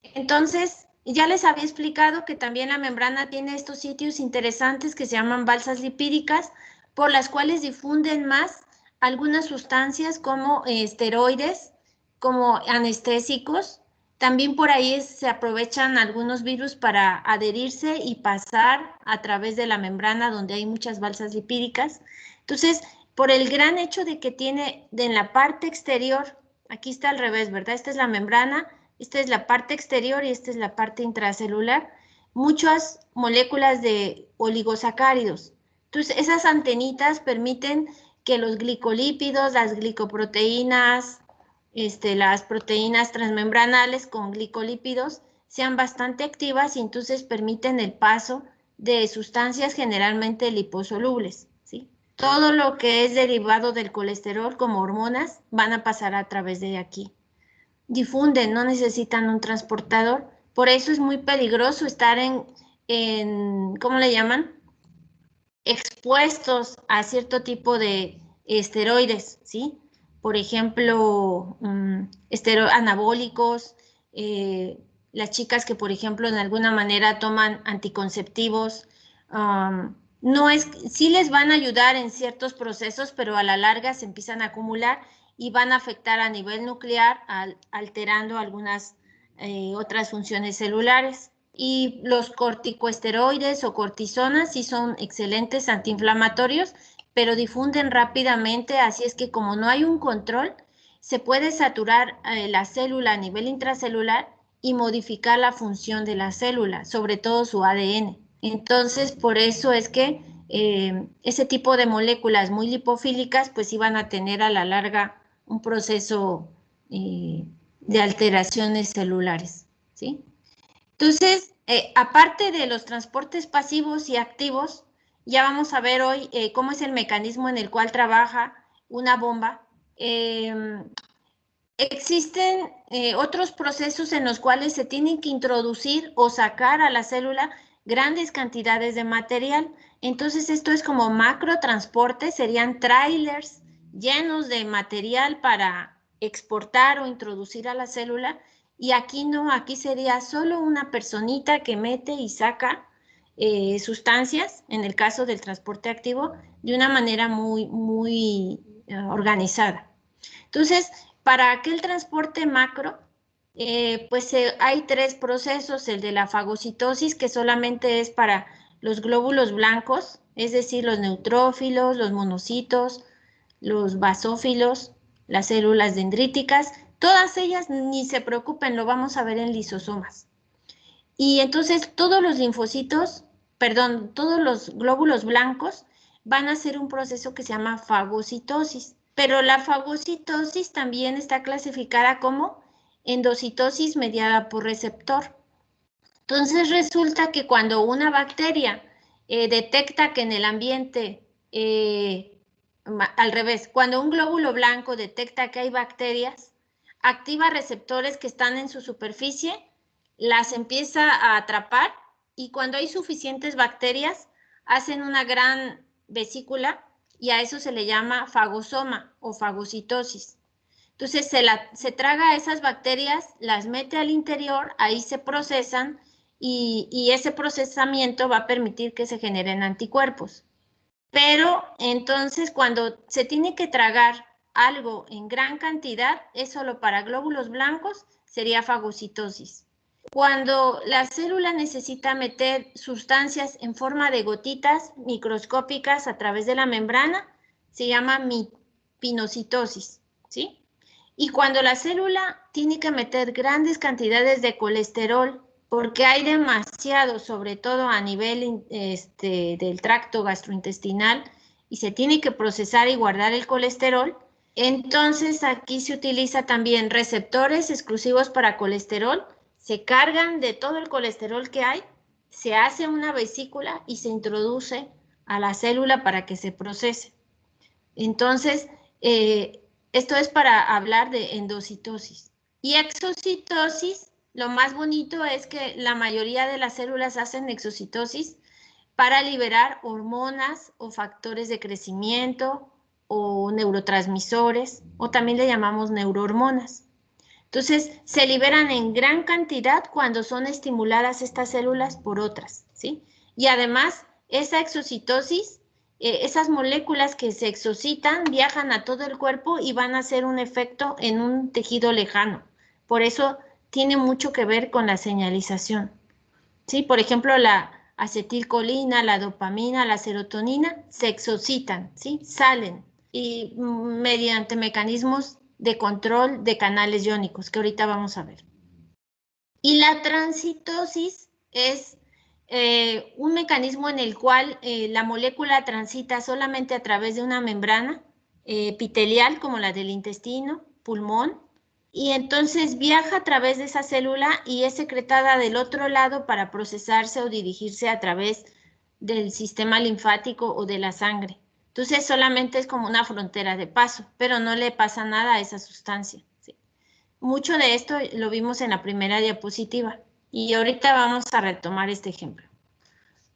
Speaker 1: Entonces, ya les había explicado que también la membrana tiene estos sitios interesantes que se llaman balsas lipídicas, por las cuales difunden más algunas sustancias como esteroides, como anestésicos. También por ahí se aprovechan algunos virus para adherirse y pasar a través de la membrana donde hay muchas balsas lipídicas. Entonces, por el gran hecho de que tiene en la parte exterior, aquí está al revés, ¿verdad? Esta es la membrana, esta es la parte exterior y esta es la parte intracelular, muchas moléculas de oligosacáridos. Entonces, esas antenitas permiten que los glicolípidos, las glicoproteínas, las proteínas transmembranales con glicolípidos sean bastante activas y entonces permiten el paso de sustancias generalmente liposolubles, ¿sí? Todo lo que es derivado del colesterol como hormonas van a pasar a través de aquí. Difunden, no necesitan un transportador, por eso es muy peligroso estar ¿cómo le llaman? Expuestos a cierto tipo de esteroides, ¿sí? Por ejemplo, anabólicos, las chicas que, por ejemplo, en alguna manera toman anticonceptivos, sí les van a ayudar en ciertos procesos, pero a la larga se empiezan a acumular y van a afectar a nivel nuclear, alterando algunas otras funciones celulares. Y los corticosteroides o cortisonas sí son excelentes antiinflamatorios, pero difunden rápidamente, así es que como no hay un control, se puede saturar la célula a nivel intracelular y modificar la función de la célula, sobre todo su ADN. Entonces, por eso es que ese tipo de moléculas muy lipofílicas, pues iban a tener a la larga un proceso de alteraciones celulares, ¿sí? Entonces, aparte de los transportes pasivos y activos, ya vamos a ver hoy cómo es el mecanismo en el cual trabaja una bomba. Existen otros procesos en los cuales se tienen que introducir o sacar a la célula grandes cantidades de material. Entonces, esto es como macrotransporte, serían trailers llenos de material para exportar o introducir a la célula. Y aquí no, aquí sería solo una personita que mete y saca sustancias, en el caso del transporte activo, de una manera muy organizada. Entonces, para aquel transporte macro, pues hay tres procesos, el de la fagocitosis, que solamente es para los glóbulos blancos, es decir, los neutrófilos, los monocitos, los basófilos, las células dendríticas, todas ellas ni se preocupen, lo vamos a ver en lisosomas. Y entonces todos los linfocitos, perdón, todos los glóbulos blancos van a hacer un proceso que se llama fagocitosis. Pero la fagocitosis también está clasificada como endocitosis mediada por receptor. Entonces resulta que cuando una bacteria detecta que en el ambiente, al revés, cuando un glóbulo blanco detecta que hay bacterias, activa receptores que están en su superficie, las empieza a atrapar y cuando hay suficientes bacterias, hacen una gran vesícula y a eso se le llama fagosoma o fagocitosis. Entonces se traga a esas bacterias, las mete al interior, ahí se procesan y ese procesamiento va a permitir que se generen anticuerpos. Pero entonces cuando se tiene que tragar algo en gran cantidad, es solo para glóbulos blancos, sería fagocitosis. Cuando la célula necesita meter sustancias en forma de gotitas microscópicas a través de la membrana, se llama pinocitosis, ¿sí? Y cuando la célula tiene que meter grandes cantidades de colesterol, porque hay demasiado, sobre todo a nivel del tracto gastrointestinal, y se tiene que procesar y guardar el colesterol, entonces aquí se utiliza también receptores exclusivos para colesterol, se cargan de todo el colesterol que hay, se hace una vesícula y se introduce a la célula para que se procese. Entonces, esto es para hablar de endocitosis. Y exocitosis, lo más bonito es que la mayoría de las células hacen exocitosis para liberar hormonas o factores de crecimiento o neurotransmisores, o también le llamamos neurohormonas. Entonces, se liberan en gran cantidad cuando son estimuladas estas células por otras, ¿sí? Y además, esa exocitosis, esas moléculas que se exocitan viajan a todo el cuerpo y van a hacer un efecto en un tejido lejano. Por eso tiene mucho que ver con la señalización, ¿sí? Por ejemplo, la acetilcolina, la dopamina, la serotonina se exocitan, ¿sí? Salen y mediante mecanismos de control de canales iónicos, que ahorita vamos a ver. Y la transitosis es un mecanismo en el cual la molécula transita solamente a través de una membrana epitelial, como la del intestino, pulmón, y entonces viaja a través de esa célula y es secretada del otro lado para procesarse o dirigirse a través del sistema linfático o de la sangre. Entonces solamente es como una frontera de paso, pero no le pasa nada a esa sustancia, ¿sí? Mucho de esto lo vimos en la primera diapositiva y ahorita vamos a retomar este ejemplo.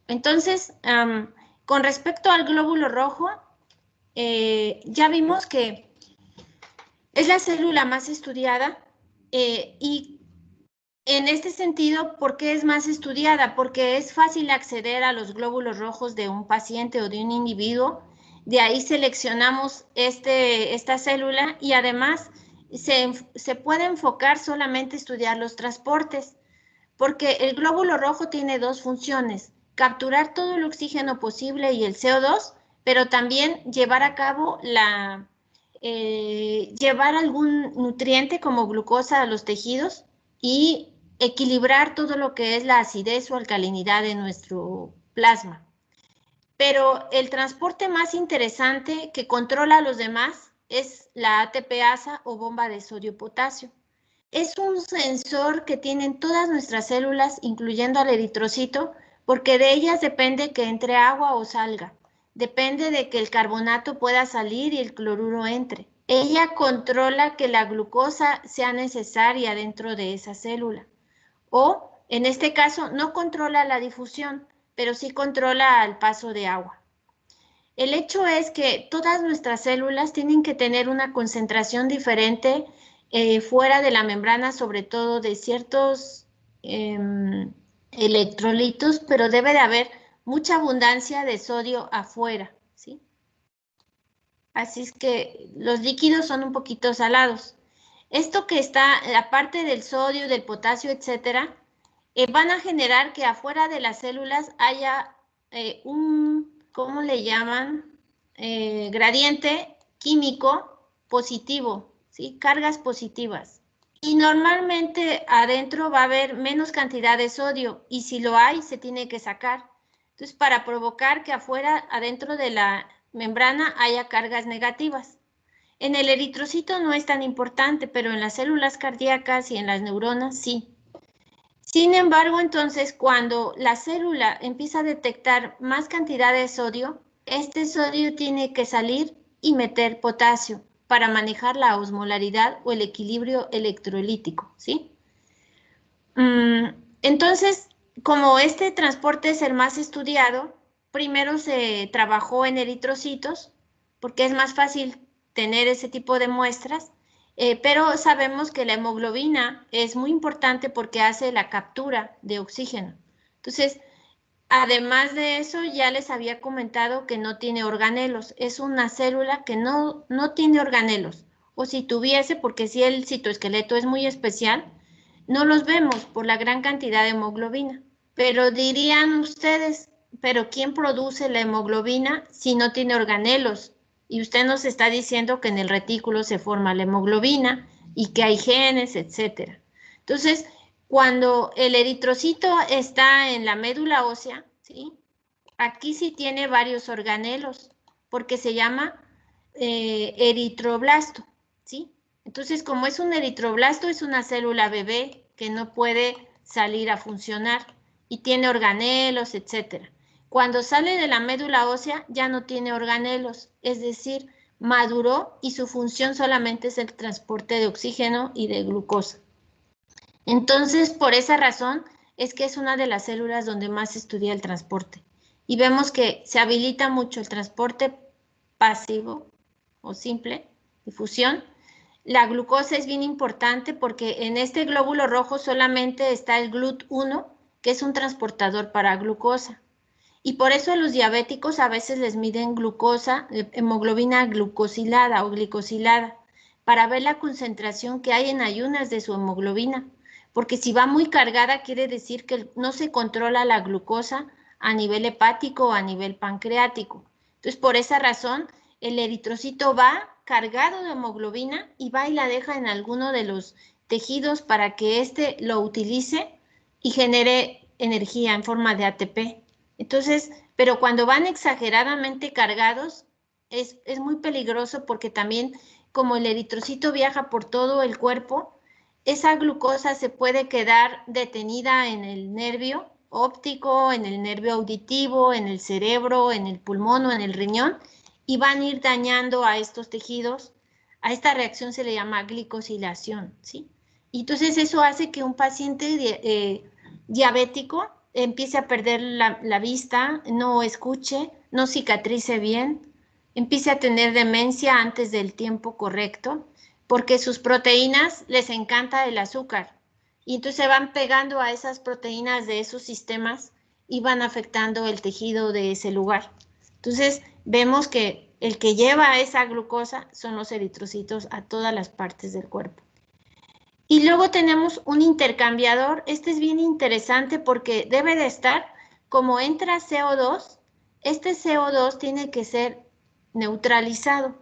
Speaker 1: Entonces, con respecto al glóbulo rojo, ya vimos que es la célula más estudiada y en este sentido, ¿por qué es más estudiada? Porque es fácil acceder a los glóbulos rojos de un paciente o de un individuo. De ahí seleccionamos esta célula y además se puede enfocar solamente a estudiar los transportes, porque el glóbulo rojo tiene dos funciones: capturar todo el oxígeno posible y el CO2, pero también llevar a cabo llevar algún nutriente como glucosa a los tejidos y equilibrar todo lo que es la acidez o alcalinidad de nuestro plasma. Pero el transporte más interesante que controla a los demás es la ATPasa o bomba de sodio-potasio. Es un sensor que tienen todas nuestras células, incluyendo al eritrocito, porque de ellas depende que entre agua o salga. Depende de que el carbonato pueda salir y el cloruro entre. Ella controla que la glucosa sea necesaria dentro de esa célula. O, en este caso, no controla la difusión, pero sí controla el paso de agua. El hecho es que todas nuestras células tienen que tener una concentración diferente fuera de la membrana, sobre todo de ciertos electrolitos, pero debe de haber mucha abundancia de sodio afuera, ¿sí? Así es que los líquidos son un poquito salados. Esto que está, aparte del sodio, del potasio, etcétera, van a generar que afuera de las células haya ¿cómo le llaman? Gradiente químico positivo, ¿sí? Cargas positivas. Y normalmente adentro va a haber menos cantidad de sodio y si lo hay, se tiene que sacar. Entonces, para provocar que afuera, adentro de la membrana, haya cargas negativas. En el eritrocito no es tan importante, pero en las células cardíacas y en las neuronas sí. Sin embargo, entonces, cuando la célula empieza a detectar más cantidad de sodio, este sodio tiene que salir y meter potasio para manejar la osmolaridad o el equilibrio electrolítico, ¿sí? Entonces, como este transporte es el más estudiado, primero se trabajó en eritrocitos, porque es más fácil tener ese tipo de muestras, pero sabemos que la hemoglobina es muy importante porque hace la captura de oxígeno. Entonces, además de eso, ya les había comentado que no tiene organelos. Es una célula que no tiene organelos. O si tuviese, porque si el citoesqueleto es muy especial, no los vemos por la gran cantidad de hemoglobina. Pero dirían ustedes, ¿pero quién produce la hemoglobina si no tiene organelos? Y usted nos está diciendo que en el retículo se forma la hemoglobina y que hay genes, etcétera. Entonces, cuando el eritrocito está en la médula ósea, ¿sí? Aquí sí tiene varios organelos, porque se llama eritroblasto, ¿sí? Entonces, como es un eritroblasto, es una célula bebé que no puede salir a funcionar y tiene organelos, etcétera. Cuando sale de la médula ósea ya no tiene organelos, es decir, maduró y su función solamente es el transporte de oxígeno y de glucosa. Entonces, por esa razón es que es una de las células donde más se estudia el transporte. Y vemos que se habilita mucho el transporte pasivo o simple, difusión, La glucosa es bien importante porque en este glóbulo rojo solamente está el GLUT1, que es un transportador para glucosa. Y por eso a los diabéticos a veces les miden glucosa, hemoglobina glucosilada o glicosilada, para ver la concentración que hay en ayunas de su hemoglobina. Porque si va muy cargada quiere decir que no se controla la glucosa a nivel hepático o a nivel pancreático. Entonces, por esa razón, el eritrocito va cargado de hemoglobina y va y la deja en alguno de los tejidos para que éste lo utilice y genere energía en forma de ATP. Entonces, pero cuando van exageradamente cargados, es muy peligroso porque también como el eritrocito viaja por todo el cuerpo, esa glucosa se puede quedar detenida en el nervio óptico, en el nervio auditivo, en el cerebro, en el pulmón o en el riñón, y van a ir dañando a estos tejidos. A esta reacción se le llama glicosilación, ¿sí? Y entonces eso hace que un paciente diabético empiece a perder la vista, no escuche, no cicatrice bien, empiece a tener demencia antes del tiempo correcto, porque sus proteínas les encanta el azúcar. Y entonces se van pegando a esas proteínas de esos sistemas y van afectando el tejido de ese lugar. Entonces vemos que el que lleva esa glucosa son los eritrocitos a todas las partes del cuerpo. Y luego tenemos un intercambiador. Este es bien interesante porque debe de estar, como entra CO2, este CO2 tiene que ser neutralizado.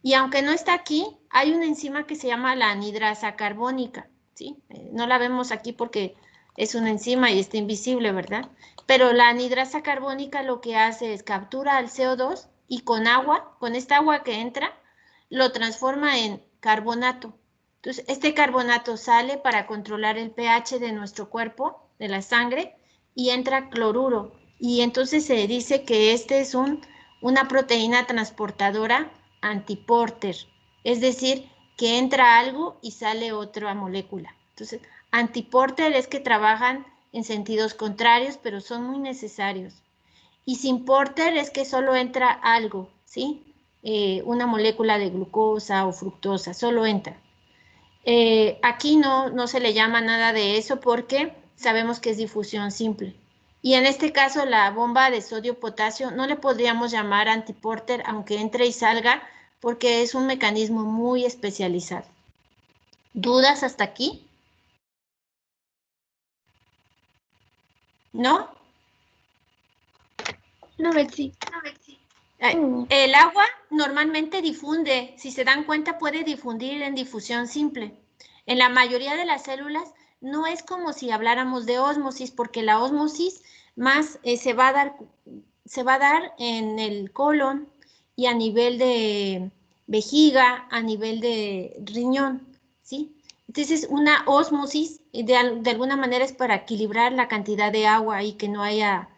Speaker 1: Y aunque no está aquí, hay una enzima que se llama la anhidrasa carbónica, ¿sí? No la vemos aquí porque es una enzima y está invisible, ¿verdad? Pero la anhidrasa carbónica lo que hace es captura el CO2 y con agua, con esta agua que entra, lo transforma en carbonato. Entonces, este carbonato sale para controlar el pH de nuestro cuerpo, de la sangre, y entra cloruro. Y entonces se dice que este es una proteína transportadora antiporter, es decir, que entra algo y sale otra molécula. Entonces, antiporter es que trabajan en sentidos contrarios, pero son muy necesarios. Y sin porter es que solo entra algo, ¿sí? Una molécula de glucosa o fructosa, solo entra. Aquí no se le llama nada de eso porque sabemos que es difusión simple. Y en este caso la bomba de sodio-potasio no le podríamos llamar antiporter aunque entre y salga porque es un mecanismo muy especializado. ¿Dudas hasta aquí? ¿No?
Speaker 7: No, Betsy.
Speaker 1: El agua normalmente difunde, si se dan cuenta puede difundir en difusión simple. En la mayoría de las células no es como si habláramos de ósmosis, porque la ósmosis más se va a dar en el colon y a nivel de vejiga, a nivel de riñón, ¿sí? Entonces una ósmosis de alguna manera es para equilibrar la cantidad de agua y que no haya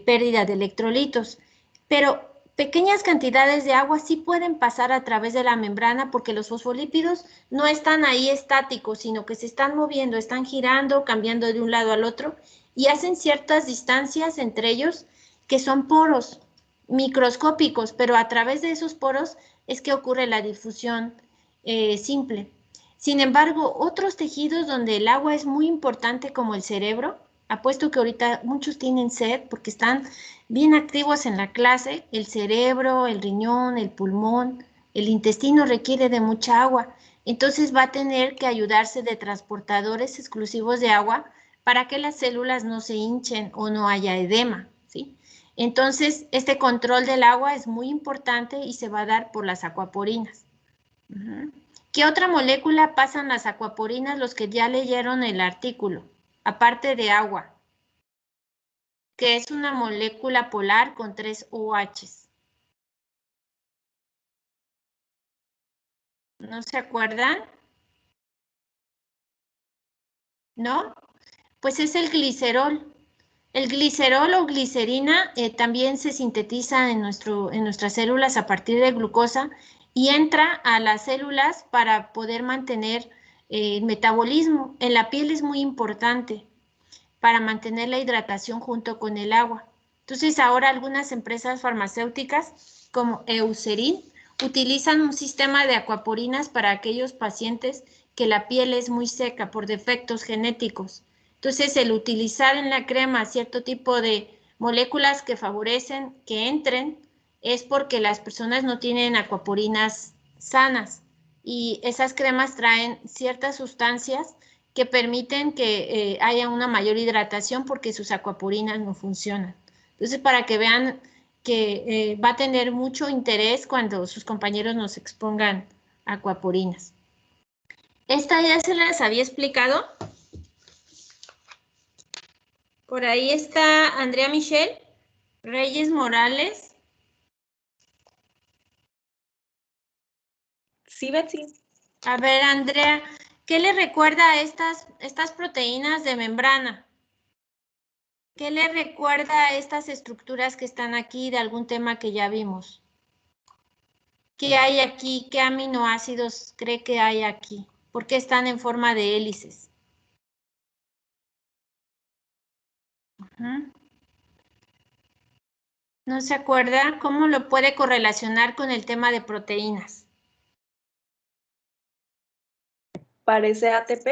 Speaker 1: pérdida de electrolitos. Pero pequeñas cantidades de agua sí pueden pasar a través de la membrana porque los fosfolípidos no están ahí estáticos, sino que se están moviendo, están girando, cambiando de un lado al otro y hacen ciertas distancias entre ellos que son poros microscópicos, pero a través de esos poros es que ocurre la difusión simple. Sin embargo, otros tejidos donde el agua es muy importante como el cerebro, apuesto que ahorita muchos tienen sed porque están bien activos en la clase, el cerebro, el riñón, el pulmón, el intestino requiere de mucha agua, entonces va a tener que ayudarse de transportadores exclusivos de agua para que las células no se hinchen o no haya edema, ¿sí? Entonces, este control del agua es muy importante y se va a dar por las acuaporinas. ¿Qué otra molécula pasan las acuaporinas? Los que ya leyeron el artículo, aparte de agua, que es una molécula polar con 3 OHs. ¿No se acuerdan? ¿No? Pues es el glicerol. El glicerol o glicerina también se sintetiza en nuestras células a partir de glucosa y entra a las células para poder mantener el metabolismo. En la piel es muy importante para mantener la hidratación junto con el agua. Entonces ahora algunas empresas farmacéuticas como Eucerin utilizan un sistema de acuaporinas para aquellos pacientes que la piel es muy seca por defectos genéticos. Entonces, el utilizar en la crema cierto tipo de moléculas que favorecen que entren es porque las personas no tienen acuaporinas sanas y esas cremas traen ciertas sustancias que permiten que haya una mayor hidratación porque sus acuaporinas no funcionan. Entonces, para que vean que va a tener mucho interés cuando sus compañeros nos expongan acuaporinas. ¿Esta ya se las había explicado? Por ahí está Andrea Michelle Reyes Morales.
Speaker 11: Sí, Betsy.
Speaker 1: A ver, Andrea, ¿qué le recuerda a estas proteínas de membrana? ¿Qué le recuerda a estas estructuras que están aquí de algún tema que ya vimos? ¿Qué hay aquí? ¿Qué aminoácidos cree que hay aquí? ¿Por qué están en forma de hélices? ¿No se acuerda? ¿Cómo lo puede correlacionar con el tema de proteínas?
Speaker 11: ¿Parece ATP?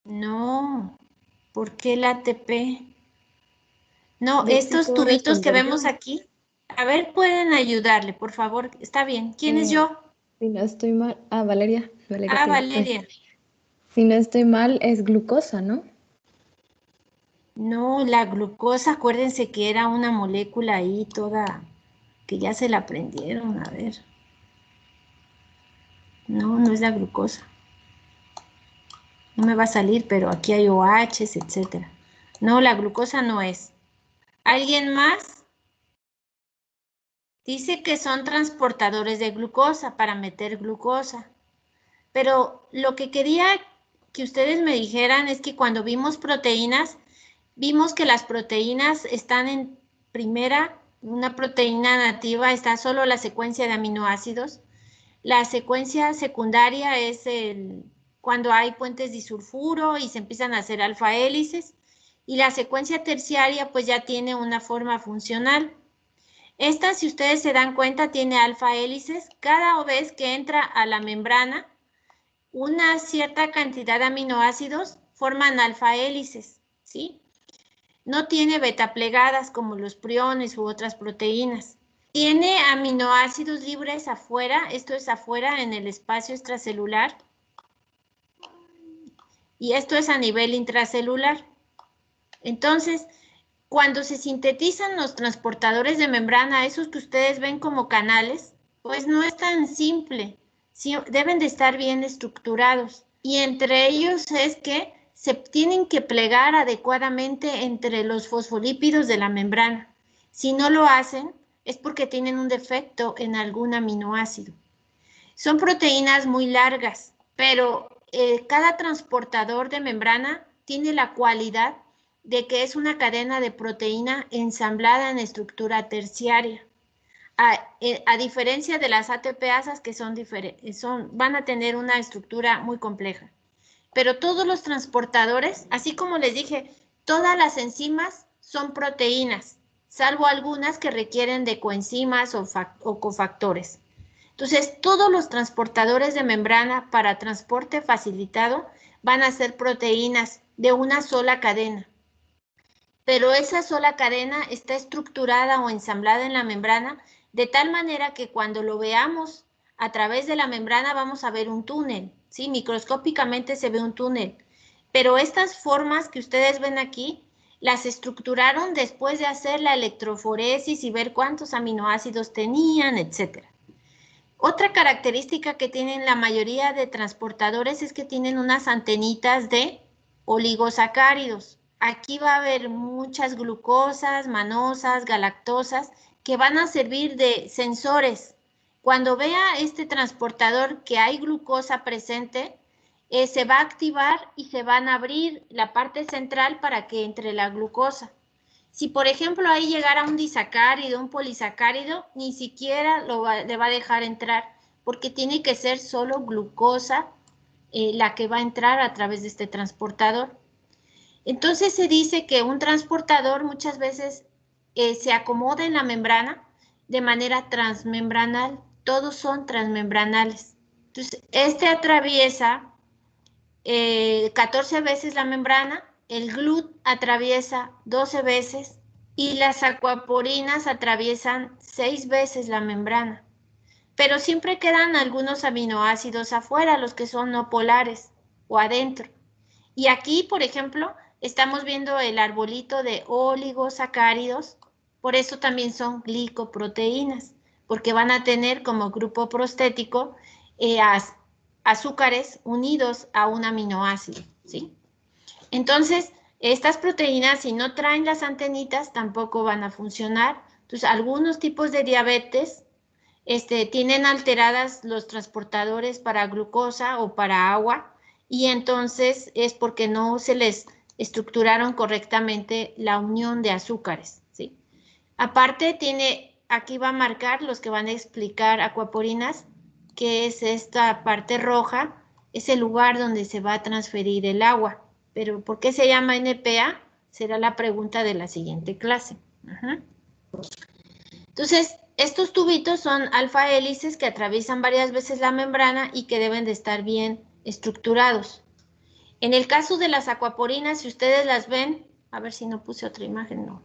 Speaker 1: No. ¿Por qué el ATP? No,
Speaker 3: Betsy,
Speaker 1: estos
Speaker 3: ¿puedo
Speaker 1: tubitos que
Speaker 3: responder
Speaker 1: vemos
Speaker 3: yo?
Speaker 1: aquí. A ver, pueden ayudarle, por favor. Está bien. ¿Quién es yo?
Speaker 3: Si no estoy mal. Ah, Valeria. Valeria
Speaker 1: Ah,
Speaker 3: Silva.
Speaker 1: Valeria.
Speaker 3: Si no estoy mal, es glucosa, ¿no?
Speaker 1: No, la glucosa, acuérdense que era una molécula ahí toda, que ya se la aprendieron, a ver. No, no es la glucosa. No me va a salir, pero aquí hay OHs, etcétera. No, la glucosa no es. ¿Alguien más? Dice que son transportadores de glucosa para meter glucosa. Pero lo que quería que ustedes me dijeran es que cuando vimos proteínas, vimos que las proteínas están en primera, una proteína nativa está solo la secuencia de aminoácidos. La secuencia secundaria es cuando hay puentes disulfuro y se empiezan a hacer alfa hélices. Y la secuencia terciaria pues ya tiene una forma funcional. Esta, si ustedes se dan cuenta, tiene alfa hélices. Cada vez que entra a la membrana, una cierta cantidad de aminoácidos forman alfa hélices, ¿sí? No tiene beta plegadas como los priones u otras proteínas. Tiene aminoácidos libres afuera, esto es afuera en el espacio extracelular. Y esto es a nivel intracelular. Entonces, cuando se sintetizan los transportadores de membrana, esos que ustedes ven como canales, pues no es tan simple. Sí, deben de estar bien estructurados. Y entre ellos es que se tienen que plegar adecuadamente entre los fosfolípidos de la membrana. Si no lo hacen, es porque tienen un defecto en algún aminoácido. Son proteínas muy largas, pero cada transportador de membrana tiene la cualidad de que es una cadena de proteína ensamblada en estructura terciaria. A diferencia de las ATPasas que van a tener una estructura muy compleja. Pero todos los transportadores, así como les dije, todas las enzimas son proteínas, salvo algunas que requieren de coenzimas o cofactores. Entonces, todos los transportadores de membrana para transporte facilitado van a ser proteínas de una sola cadena. Pero esa sola cadena está estructurada o ensamblada en la membrana de tal manera que cuando lo veamos a través de la membrana vamos a ver un túnel, ¿sí? Microscópicamente se ve un túnel. Pero estas formas que ustedes ven aquí las estructuraron después de hacer la electroforesis y ver cuántos aminoácidos tenían, etcétera. Otra característica que tienen la mayoría de transportadores es que tienen unas antenitas de oligosacáridos. Aquí va a haber muchas glucosas, manosas, galactosas que van a servir de sensores. Cuando vea este transportador que hay glucosa presente, se va a activar y se van a abrir la parte central para que entre la glucosa. Si, por ejemplo, ahí llegara un disacárido, un polisacárido, ni siquiera le va a dejar entrar, porque tiene que ser solo glucosa la que va a entrar a través de este transportador. Entonces se dice que un transportador muchas veces se acomoda en la membrana de manera transmembranal. todos son transmembranales. Entonces, este atraviesa 14 veces la membrana, el GLUT atraviesa 12 veces y las aquaporinas atraviesan 6 veces la membrana. Pero siempre quedan algunos aminoácidos afuera, los que son no polares o adentro. Y aquí, por ejemplo, estamos viendo el arbolito de oligosacáridos, por eso también son glicoproteínas, porque van a tener como grupo prostético azúcares unidos a un aminoácido, ¿sí? Entonces, estas proteínas, si no traen las antenitas, tampoco van a funcionar. Entonces, algunos tipos de diabetes tienen alteradas los transportadores para glucosa o para agua, y entonces es porque no se les estructuraron correctamente la unión de azúcares, ¿sí? Aparte, aquí va a marcar los que van a explicar aquaporinas, que es esta parte roja, es el lugar donde se va a transferir el agua. Pero ¿por qué se llama NPA? Será la pregunta de la siguiente clase. Entonces, estos tubitos son alfa hélices que atraviesan varias veces la membrana y que deben de estar bien estructurados. En el caso de las aquaporinas, si ustedes las ven, a ver si no puse otra imagen, no.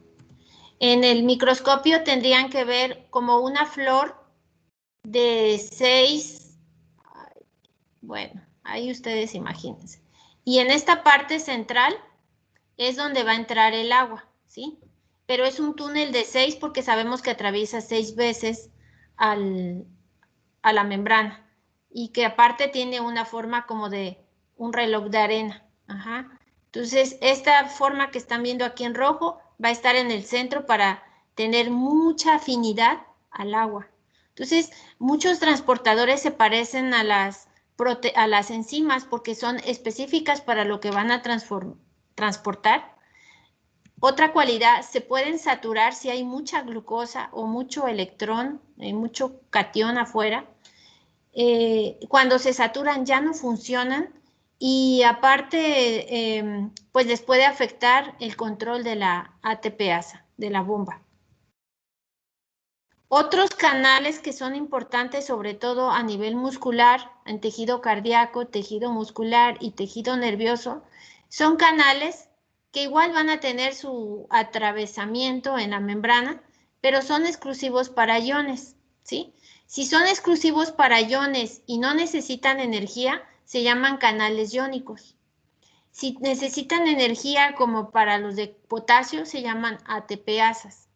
Speaker 1: En el microscopio tendrían que ver como una flor de 6, bueno, ahí ustedes imagínense. Y en esta parte central es donde va a entrar el agua, ¿sí? Pero es un túnel de 6 porque sabemos que atraviesa 6 veces a la membrana y que aparte tiene una forma como de un reloj de arena. Entonces, esta forma que están viendo aquí en rojo va a estar en el centro para tener mucha afinidad al agua. Entonces, muchos transportadores se parecen a las enzimas porque son específicas para lo que van a transportar. Otra cualidad, se pueden saturar si hay mucha glucosa o mucho electrón, mucho catión afuera. Cuando se saturan ya no funcionan y aparte pues les puede afectar el control de la ATPasa, de la bomba. Otros canales que son importantes, sobre todo a nivel muscular, en tejido cardíaco, tejido muscular y tejido nervioso, son canales que igual van a tener su atravesamiento en la membrana, pero son exclusivos para iones, ¿sí? Si son exclusivos para iones y no necesitan energía, se llaman canales iónicos. Si necesitan energía como para los de potasio, se llaman ATPasas.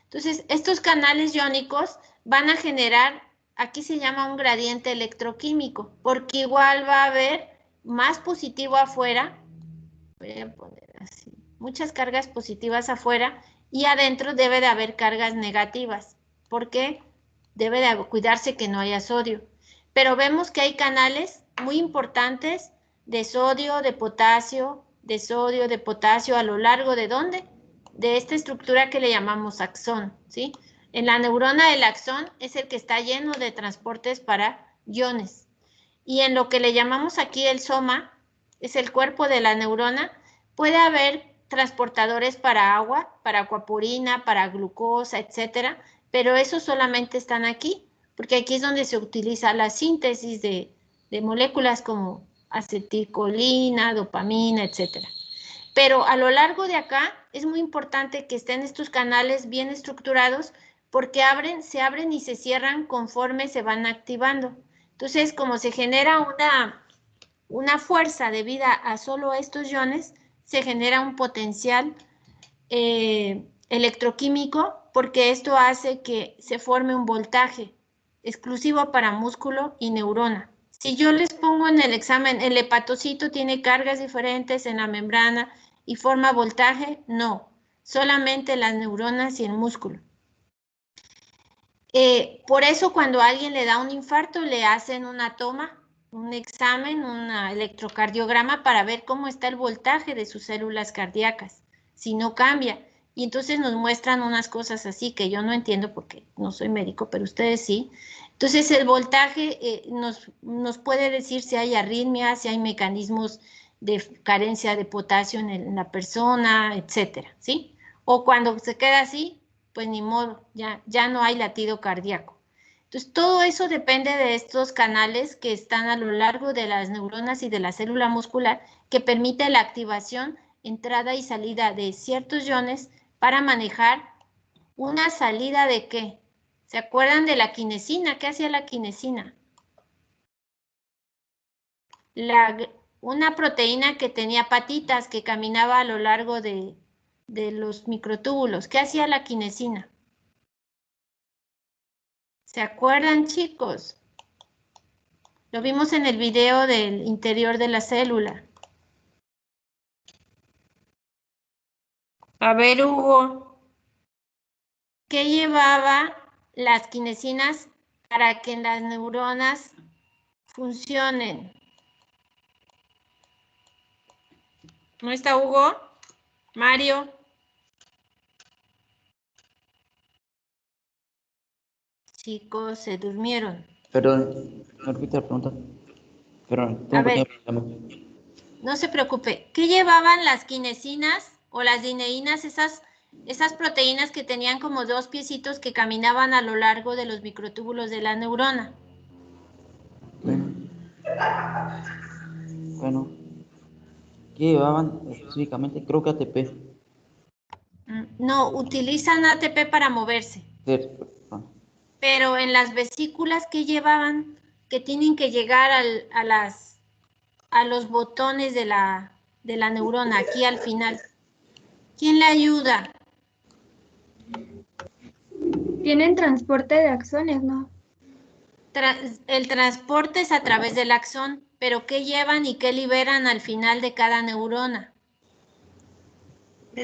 Speaker 1: Entonces, estos canales iónicos van a generar, aquí se llama un gradiente electroquímico, porque igual va a haber más positivo afuera, voy a poner así, muchas cargas positivas afuera, y adentro debe de haber cargas negativas, porque debe de cuidarse que no haya sodio. Pero vemos que hay canales muy importantes de sodio, de potasio, de sodio, de potasio, a lo largo de ¿dónde? De esta estructura que le llamamos axón, ¿sí? En la neurona del axón es el que está lleno de transportes para iones. Y en lo que le llamamos aquí el soma, es el cuerpo de la neurona, puede haber transportadores para agua, para aquaporina, para glucosa, etcétera, pero esos solamente están aquí, porque aquí es donde se utiliza la síntesis de moléculas como acetilcolina, dopamina, etcétera. Pero a lo largo de acá es muy importante que estén estos canales bien estructurados porque se abren y se cierran conforme se van activando. Entonces, como se genera una fuerza debida a solo estos iones, se genera un potencial electroquímico porque esto hace que se forme un voltaje exclusivo para músculo y neurona. Si yo les pongo en el examen, el hepatocito tiene cargas diferentes en la membrana y forma voltaje, no, solamente las neuronas y el músculo. Por eso cuando a alguien le da un infarto le hacen una toma, un examen, un electrocardiograma para ver cómo está el voltaje de sus células cardíacas, si no cambia. Y entonces nos muestran unas cosas así que yo no entiendo porque no soy médico, pero ustedes sí. Entonces el voltaje nos puede decir si hay arritmia, si hay mecanismos de carencia de potasio en la persona, etcétera, ¿sí? O cuando se queda así, pues ni modo, ya no hay latido cardíaco. Entonces, todo eso depende de estos canales que están a lo largo de las neuronas y de la célula muscular que permite la activación, entrada y salida de ciertos iones para manejar una salida de ¿qué? ¿Se acuerdan de la quinesina? ¿Qué hacía la quinesina? Una proteína que tenía patitas que caminaba a lo largo de los microtúbulos. ¿Qué hacía la quinesina? ¿Se acuerdan, chicos? Lo vimos en el video del interior de la célula. A ver, Hugo, ¿qué llevaba las quinesinas para que las neuronas funcionen? ¿No está Hugo? Mario. Chicos, se durmieron.
Speaker 8: Perdón, me repite la pregunta. Perdón,
Speaker 1: A ver, no se preocupe. ¿Qué llevaban las quinesinas o las dineínas, esas proteínas que tenían como dos piecitos que caminaban a lo largo de los microtúbulos de la neurona?
Speaker 8: Bueno, ¿qué llevaban específicamente? Creo que ATP.
Speaker 1: No, utilizan ATP para moverse. Pero en las vesículas que llevaban, que tienen que llegar a los botones de la neurona, aquí al final. ¿Quién le ayuda?
Speaker 7: Tienen transporte de axones, ¿no?
Speaker 1: El transporte es a través del axón, pero ¿qué llevan y qué liberan al final de cada neurona?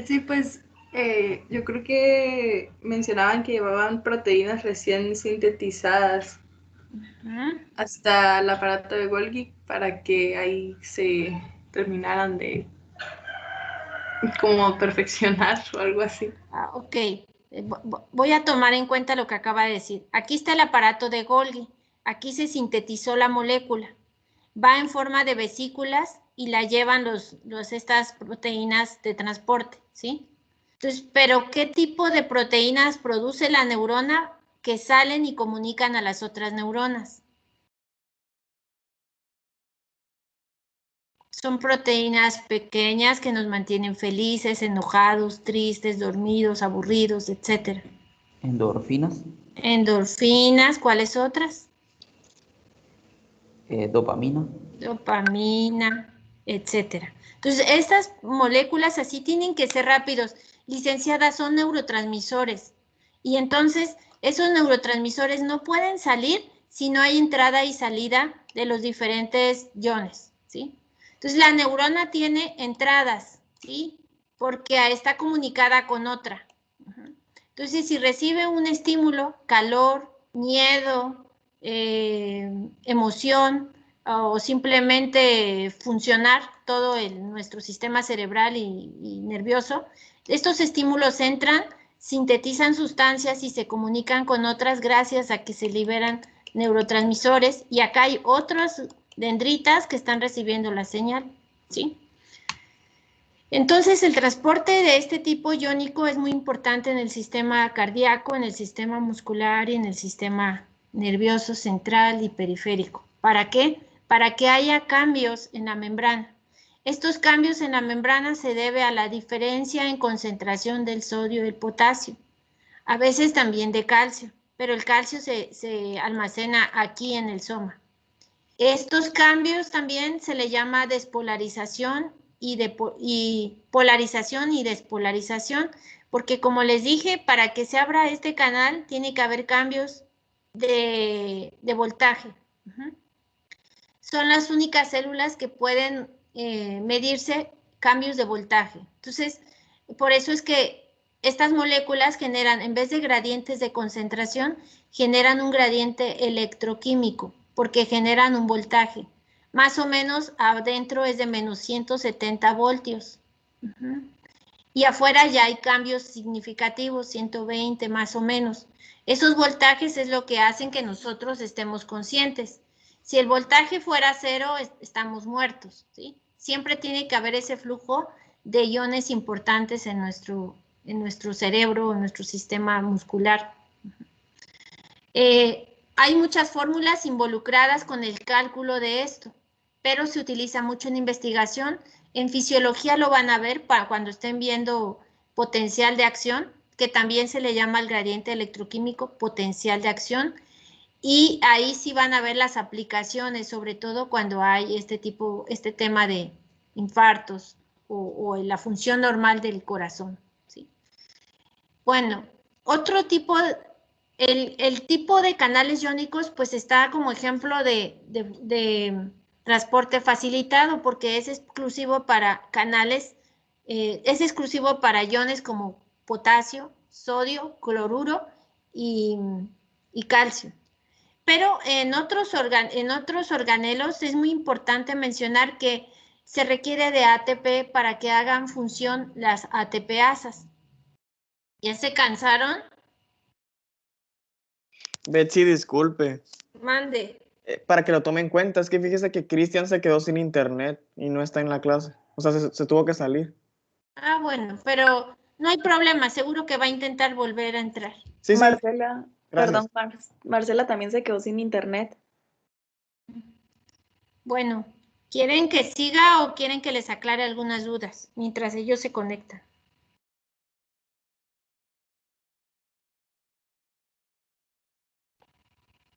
Speaker 11: Sí, pues yo creo que mencionaban que llevaban proteínas recién sintetizadas hasta el aparato de Golgi para que ahí se terminaran de como perfeccionar o algo así.
Speaker 1: Ok, voy a tomar en cuenta lo que acaba de decir. Aquí está el aparato de Golgi, aquí se sintetizó la molécula, va en forma de vesículas y la llevan estas proteínas de transporte, ¿sí? Entonces, ¿pero qué tipo de proteínas produce la neurona que salen y comunican a las otras neuronas? Son proteínas pequeñas que nos mantienen felices, enojados, tristes, dormidos, aburridos, etc.
Speaker 8: Endorfinas.
Speaker 1: Endorfinas, ¿cuáles otras?
Speaker 8: Dopamina.
Speaker 1: Dopamina, etc. Entonces, estas moléculas así tienen que ser rápidos. Licenciadas, son neurotransmisores. Y entonces, esos neurotransmisores no pueden salir si no hay entrada y salida de los diferentes iones, ¿sí? Entonces, la neurona tiene entradas, ¿sí? Porque está comunicada con otra. Entonces, si recibe un estímulo, calor, miedo, emoción, o simplemente funcionar todo nuestro sistema cerebral y nervioso, estos estímulos entran, sintetizan sustancias y se comunican con otras gracias a que se liberan neurotransmisores, y acá hay otras dendritas que están recibiendo la señal, ¿sí? Entonces, el transporte de este tipo iónico es muy importante en el sistema cardíaco, en el sistema muscular y en el sistema nervioso central y periférico. ¿Para qué? Para que haya cambios en la membrana. Estos cambios en la membrana se deben a la diferencia en concentración del sodio y el potasio, a veces también de calcio, pero el calcio se almacena aquí en el soma. Estos cambios también se le llama despolarización y polarización y despolarización, porque como les dije, para que se abra este canal tiene que haber cambios de voltaje. Son las únicas células que pueden medirse cambios de voltaje. Entonces, por eso es que estas moléculas generan, en vez de gradientes de concentración, generan un gradiente electroquímico, porque generan un voltaje. Más o menos adentro es de menos 170 voltios. Y afuera ya hay cambios significativos, 120 más o menos. Esos voltajes es lo que hacen que nosotros estemos conscientes. Si el voltaje fuera cero, estamos muertos, ¿sí? Siempre tiene que haber ese flujo de iones importantes en nuestro cerebro, en nuestro sistema muscular. hay muchas fórmulas involucradas con el cálculo de esto, pero se utiliza mucho en investigación. En fisiología lo van a ver para cuando estén viendo potencial de acción, que también se le llama el gradiente electroquímico potencial de acción, y ahí sí van a ver las aplicaciones, sobre todo cuando hay este tema de infartos o la función normal del corazón, ¿sí? Bueno, otro tipo, el tipo de canales iónicos, pues está como ejemplo de transporte facilitado, porque es exclusivo para canales, es exclusivo para iones como potasio, sodio, cloruro y calcio. Pero en otros organelos es muy importante mencionar que se requiere de ATP para que hagan función las ATPasas. ¿Ya se cansaron?
Speaker 10: Betsy, disculpe.
Speaker 1: Mande.
Speaker 10: Para que lo tome en cuenta, es que fíjese que Cristian se quedó sin internet y no está en la clase. O sea, se tuvo que salir.
Speaker 1: Ah, bueno, pero no hay problema, seguro que va a intentar volver a entrar.
Speaker 10: Sí, sí.
Speaker 12: Marcela,
Speaker 10: Gracias.
Speaker 12: perdón, Marcela también se quedó sin internet.
Speaker 1: Bueno, ¿quieren que siga o quieren que les aclare algunas dudas mientras ellos se conectan?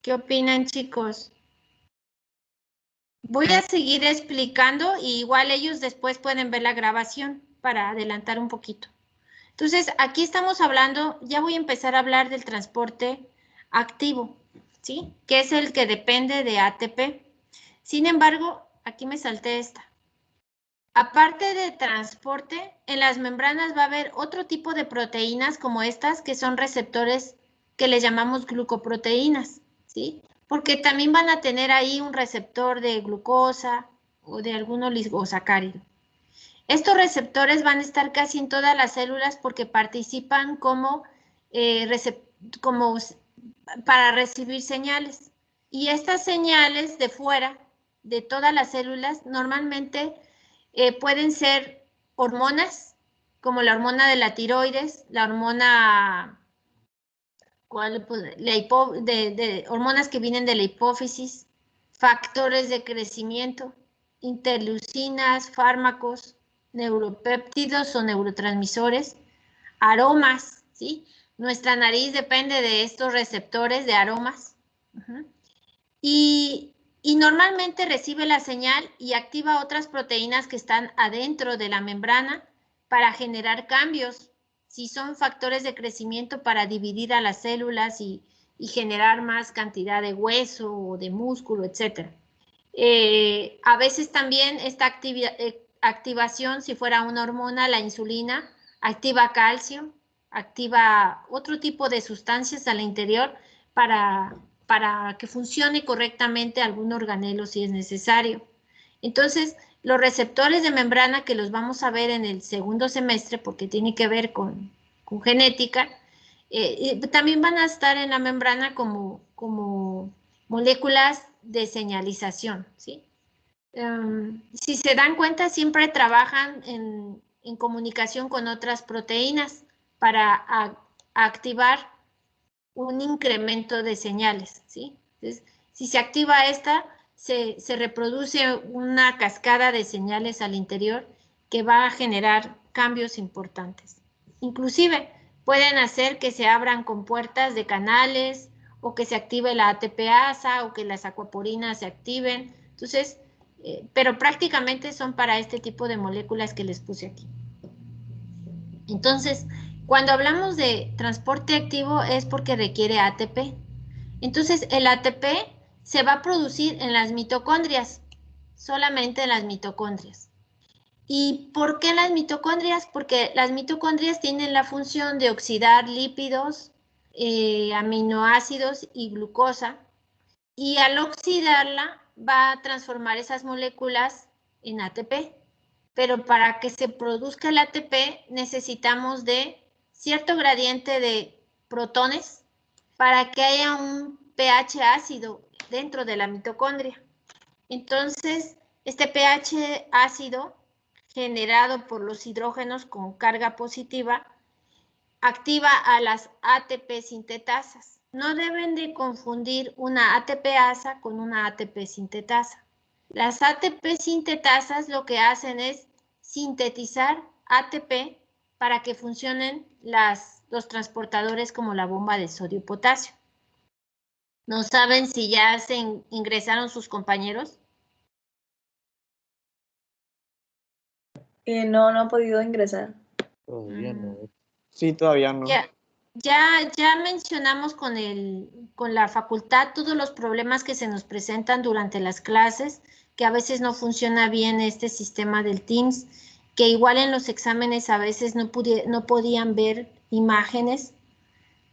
Speaker 1: ¿Qué opinan, chicos? Voy a seguir explicando y igual ellos después pueden ver la grabación para adelantar un poquito. Entonces, aquí estamos hablando, ya voy a empezar a hablar del transporte activo, ¿sí? Que es el que depende de ATP. Sin embargo, aquí me salté esta. Aparte de transporte, en las membranas va a haber otro tipo de proteínas como estas, que son receptores que les llamamos glucoproteínas, ¿sí? Porque también van a tener ahí un receptor de glucosa o de algún oligosacárido. Estos receptores van a estar casi en todas las células porque participan como para recibir señales. Y estas señales de fuera, de todas las células, normalmente pueden ser hormonas, como la hormona de la tiroides, la hormona, hormonas que vienen de la hipófisis, factores de crecimiento, interleucinas, fármacos, neuropéptidos o neurotransmisores, aromas, ¿sí? Nuestra nariz depende de estos receptores de aromas. Y normalmente recibe la señal y activa otras proteínas que están adentro de la membrana para generar cambios. Si son factores de crecimiento para dividir a las células y generar más cantidad de hueso o de músculo, etc. A veces también esta activación, si fuera una hormona, la insulina, activa calcio, activa otro tipo de sustancias al interior para que funcione correctamente algún organelo si es necesario. Entonces, los receptores de membrana que los vamos a ver en el segundo semestre, porque tiene que ver con genética, también van a estar en la membrana como moléculas de señalización, ¿sí? Si se dan cuenta, siempre trabajan en comunicación con otras proteínas para activar un incremento de señales, ¿sí? Entonces, si se activa esta, se reproduce una cascada de señales al interior que va a generar cambios importantes. Inclusive, pueden hacer que se abran compuertas de canales o que se active la ATPasa o que las acuaporinas se activen. Entonces, pero prácticamente son para este tipo de moléculas que les puse aquí. Entonces, cuando hablamos de transporte activo es porque requiere ATP. Entonces, el ATP se va a producir en las mitocondrias, solamente en las mitocondrias. ¿Y por qué las mitocondrias? Porque las mitocondrias tienen la función de oxidar lípidos, aminoácidos y glucosa, y al oxidarla va a transformar esas moléculas en ATP. Pero para que se produzca el ATP necesitamos de cierto gradiente de protones para que haya un pH ácido dentro de la mitocondria. Entonces, este pH ácido generado por los hidrógenos con carga positiva activa a las ATP sintetasas. no deben de confundir una ATP-asa con una ATP sintetasa. Las ATP sintetasas lo que hacen es sintetizar ATP para que funcionen los transportadores como la bomba de sodio-potasio. ¿No saben si ya se ingresaron sus compañeros?
Speaker 12: No han podido ingresar.
Speaker 4: Todavía no.
Speaker 10: Sí, todavía no.
Speaker 1: Ya mencionamos con la facultad todos los problemas que se nos presentan durante las clases, que a veces no funciona bien este sistema del Teams, que igual en los exámenes a veces no podían ver imágenes.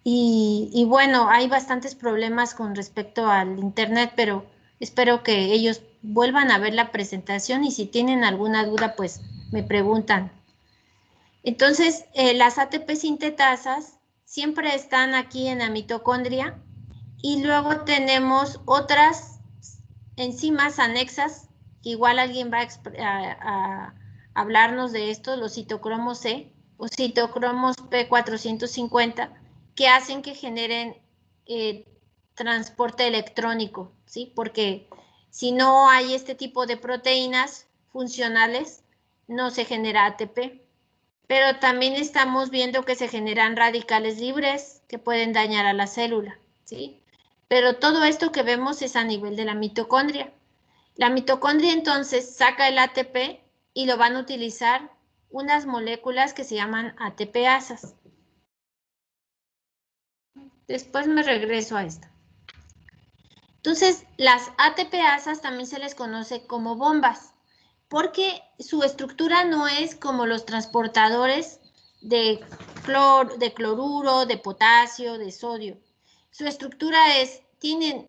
Speaker 1: Y bueno, hay bastantes problemas con respecto al internet, pero espero que ellos vuelvan a ver la presentación y si tienen alguna duda, pues me preguntan. Entonces, las ATP sintetasas siempre están aquí en la mitocondria y luego tenemos otras enzimas anexas, que igual alguien va a hablarnos de esto, los citocromos C o citocromos P450, que hacen que generen transporte electrónico, ¿sí? Porque si no hay este tipo de proteínas funcionales, no se genera ATP. Pero también estamos viendo que se generan radicales libres que pueden dañar a la célula, ¿sí? Pero todo esto que vemos es a nivel de la mitocondria. La mitocondria entonces saca el ATP y lo van a utilizar unas moléculas que se llaman ATPasas. Después me regreso a esta. Entonces, las ATPasas también se les conoce como bombas, porque su estructura no es como los transportadores de cloruro, de potasio, de sodio. Su estructura tienen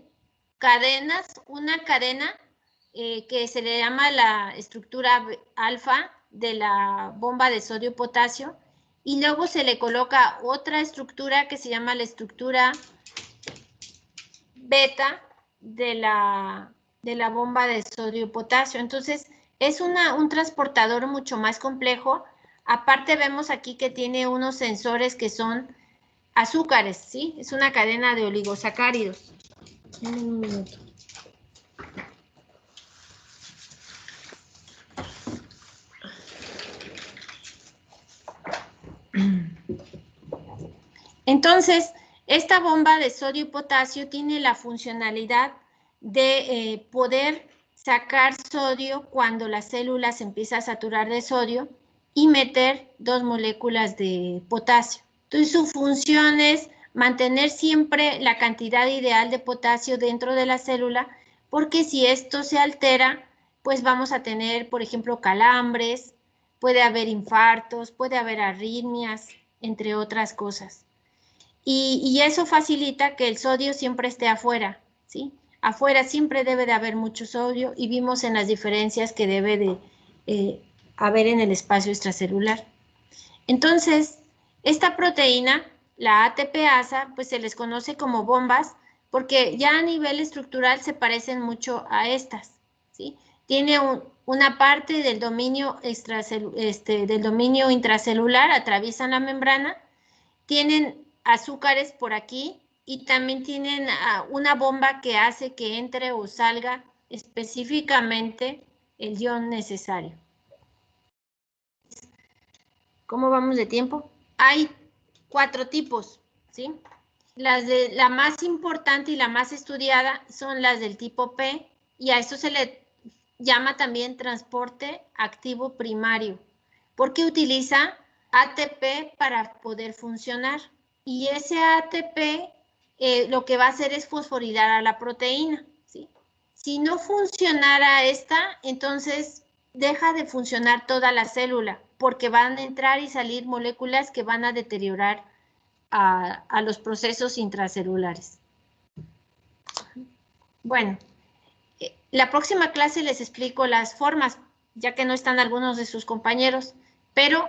Speaker 1: cadenas, una cadena que se le llama la estructura alfa de la bomba de sodio-potasio, y luego se le coloca otra estructura que se llama la estructura beta de la bomba de sodio-potasio. Entonces, es un transportador mucho más complejo. Aparte vemos aquí que tiene unos sensores que son azúcares, ¿sí? Es una cadena de oligosacáridos. Un minuto. Entonces, esta bomba de sodio y potasio tiene la funcionalidad de poder sacar sodio cuando la célula se empieza a saturar de sodio y meter 2 moléculas de potasio. Entonces, su función es mantener siempre la cantidad ideal de potasio dentro de la célula, porque si esto se altera, pues vamos a tener, por ejemplo, calambres, puede haber infartos, puede haber arritmias, entre otras cosas. Y eso facilita que el sodio siempre esté afuera, ¿sí? Afuera siempre debe de haber mucho sodio y vimos en las diferencias que debe de haber en el espacio extracelular. Entonces, esta proteína, la ATPasa, pues se les conoce como bombas porque ya a nivel estructural se parecen mucho a estas, ¿sí? Tiene una parte del dominio, del dominio intracelular, atraviesan la membrana, tienen azúcares por aquí y también tienen una bomba que hace que entre o salga específicamente el ion necesario. ¿Cómo vamos de tiempo? Hay 4 tipos, ¿sí? La más importante y la más estudiada son las del tipo P, y a esto se le llama también transporte activo primario, porque utiliza ATP para poder funcionar. Y ese ATP lo que va a hacer es fosforilizar a la proteína, ¿sí? Si no funcionara esta, entonces deja de funcionar toda la célula, porque van a entrar y salir moléculas que van a deteriorar a los procesos intracelulares. Bueno, la próxima clase les explico las formas, ya que no están algunos de sus compañeros, pero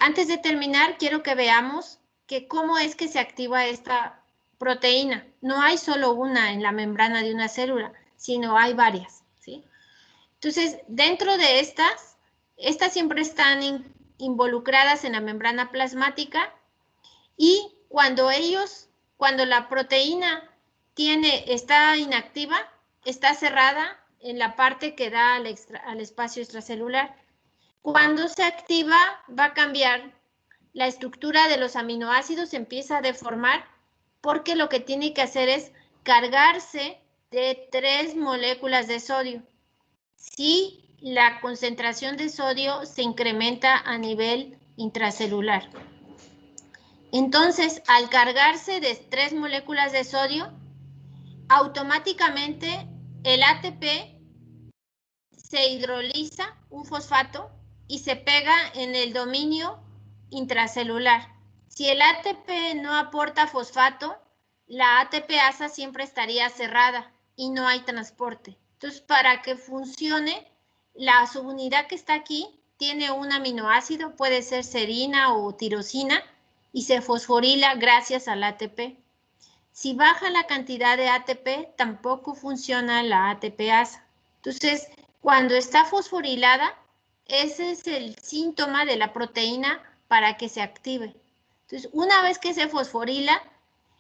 Speaker 1: antes de terminar quiero que veamos que cómo es que se activa esta proteína. No hay solo una en la membrana de una célula, sino hay varias, ¿sí? Entonces, dentro de estas siempre están involucradas en la membrana plasmática, y cuando ellos cuando la proteína está inactiva, está cerrada en la parte que da al espacio extracelular. Cuando se activa, va a cambiar la estructura de los aminoácidos, se empieza a deformar, porque lo que tiene que hacer es cargarse de 3 moléculas de sodio. Si la concentración de sodio se incrementa a nivel intracelular. Entonces, al cargarse de 3 moléculas de sodio, automáticamente el ATP se hidroliza, un fosfato, y se pega en el dominio intracelular. Si el ATP no aporta fosfato, la ATPasa siempre estaría cerrada y no hay transporte. Entonces, para que funcione, la subunidad que está aquí tiene un aminoácido, puede ser serina o tirosina, y se fosforila gracias al ATP. Si baja la cantidad de ATP, tampoco funciona la ATPasa. Entonces, cuando está fosforilada, ese es el síntoma de la proteína para que se active. Entonces, una vez que se fosforila,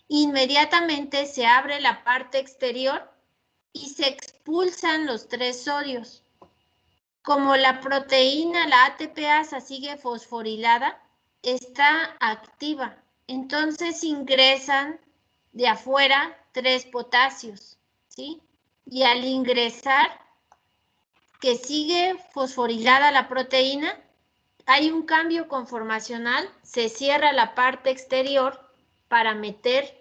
Speaker 1: inmediatamente se abre la parte exterior y se expulsan los 3 sodios. Como la proteína, la ATPasa sigue fosforilada, está activa. Entonces ingresan de afuera 3 potasios, ¿sí? Y al ingresar, que sigue fosforilada la proteína, hay un cambio conformacional, se cierra la parte exterior para meter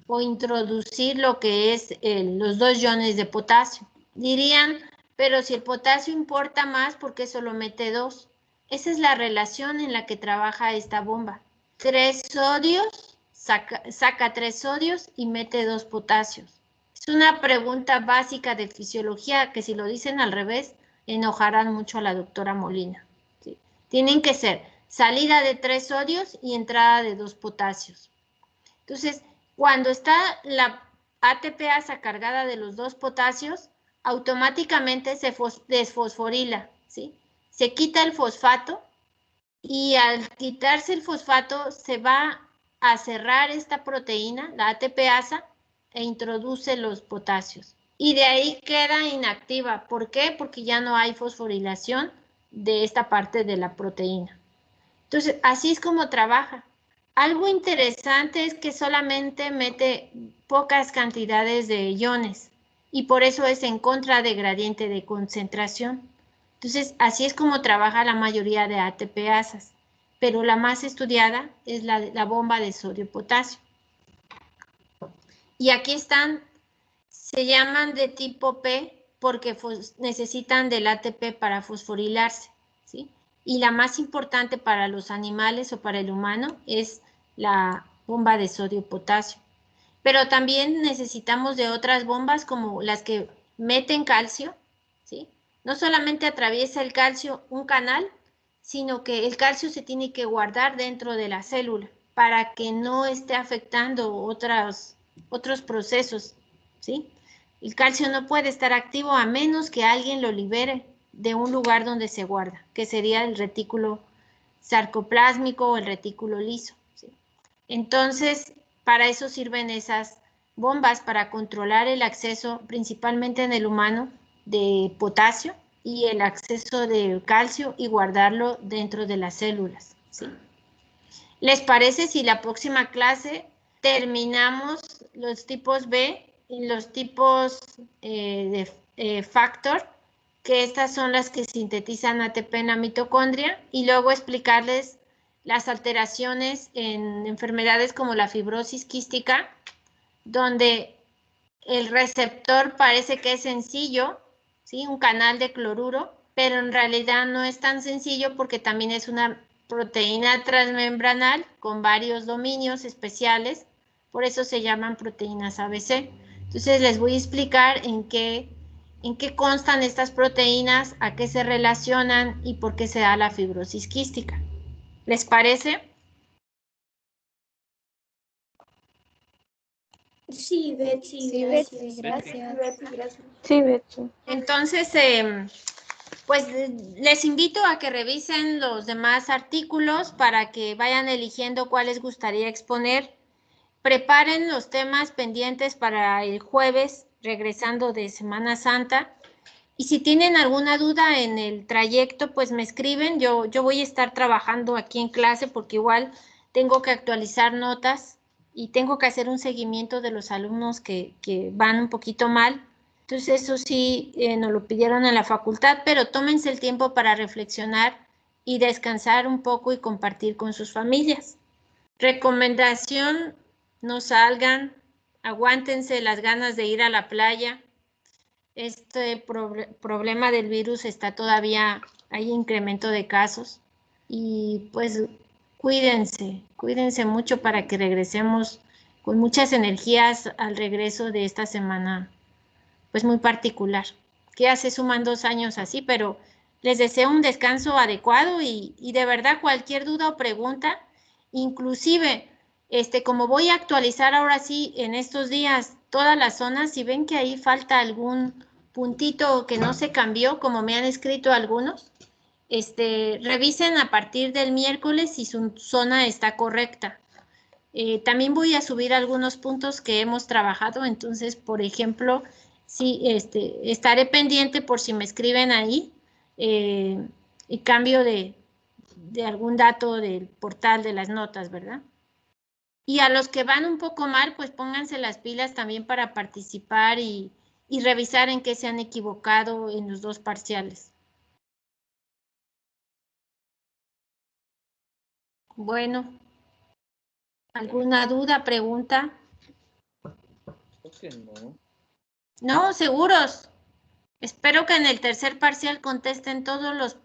Speaker 1: o introducir lo que es los 2 iones de potasio. Dirían, pero si el potasio importa más, ¿por qué solo mete 2? Esa es la relación en la que trabaja esta bomba. 3 sodios, saca 3 sodios y mete 2 potasios. Es una pregunta básica de fisiología que si lo dicen al revés, enojarán mucho a la doctora Molina. ¿Sí? Tienen que ser salida de 3 sodios y entrada de 2 potasios. Entonces, cuando está la ATPasa cargada de los 2 potasios, automáticamente se desfosforila, ¿sí? Se quita el fosfato y al quitarse el fosfato se va a cerrar esta proteína, la ATPasa, e introduce los potasios. Y de ahí queda inactiva. ¿Por qué? Porque ya no hay fosforilación de esta parte de la proteína. Entonces, así es como trabaja. Algo interesante es que solamente mete pocas cantidades de iones y por eso es en contra de gradiente de concentración. Entonces, así es como trabaja la mayoría de ATPasas, pero la más estudiada es la bomba de sodio-potasio. Y aquí están, se llaman de tipo P porque necesitan del ATP para fosforilarse, ¿sí? Y la más importante para los animales o para el humano es la bomba de sodio-potasio. Pero también necesitamos de otras bombas como las que meten calcio, ¿sí? No solamente atraviesa el calcio un canal, sino que el calcio se tiene que guardar dentro de la célula para que no esté afectando otros procesos, ¿sí? El calcio no puede estar activo a menos que alguien lo libere de un lugar donde se guarda, que sería el retículo sarcoplásmico o el retículo liso, ¿sí? Entonces, para eso sirven esas bombas, para controlar el acceso, principalmente en el humano, de potasio y el acceso de calcio y guardarlo dentro de las células, ¿sí? ¿Les parece si la próxima clase terminamos los tipos B y los tipos de factor, que estas son las que sintetizan ATP en la mitocondria, y luego explicarles las alteraciones en enfermedades como la fibrosis quística, donde el receptor parece que es sencillo, ¿sí? Un canal de cloruro, pero en realidad no es tan sencillo porque también es una proteína transmembranal con varios dominios especiales, por eso se llaman proteínas ABC. Entonces les voy a explicar en qué constan estas proteínas, a qué se relacionan y por qué se da la fibrosis quística. ¿Les parece?
Speaker 7: Sí, Betsy,
Speaker 12: Sí,
Speaker 7: gracias.
Speaker 12: gracias.
Speaker 6: Sí, Betsy.
Speaker 1: Entonces, pues les invito a que revisen los demás artículos para que vayan eligiendo cuál les gustaría exponer. preparen los temas pendientes para el jueves, regresando de Semana Santa. Y si tienen alguna duda en el trayecto, pues me escriben. Yo voy a estar trabajando aquí en clase porque igual tengo que actualizar notas y tengo que hacer un seguimiento de los alumnos que van un poquito mal. Entonces eso sí, nos lo pidieron en la facultad, pero tómense el tiempo para reflexionar y descansar un poco y compartir con sus familias. Recomendación, no salgan, aguántense las ganas de ir a la playa. Este problema del virus está todavía, hay incremento de casos y pues cuídense mucho para que regresemos con muchas energías al regreso de esta semana, pues muy particular. Que ya se suman 2 años así, pero les deseo un descanso adecuado y de verdad cualquier duda o pregunta, inclusive, como voy a actualizar ahora sí en estos días todas las zonas, si ven que ahí falta algún puntito que no se cambió, como me han escrito algunos, revisen a partir del miércoles si su zona está correcta. También voy a subir algunos puntos que hemos trabajado, entonces, por ejemplo, sí, estaré pendiente por si me escriben ahí y cambio de algún dato del portal de las notas, ¿verdad? Y a los que van un poco mal, pues pónganse las pilas también para participar y revisar en qué se han equivocado en los 2 parciales. Bueno, ¿alguna duda, pregunta?
Speaker 4: Creo que no.
Speaker 1: No, seguros. Espero que en el tercer parcial contesten todos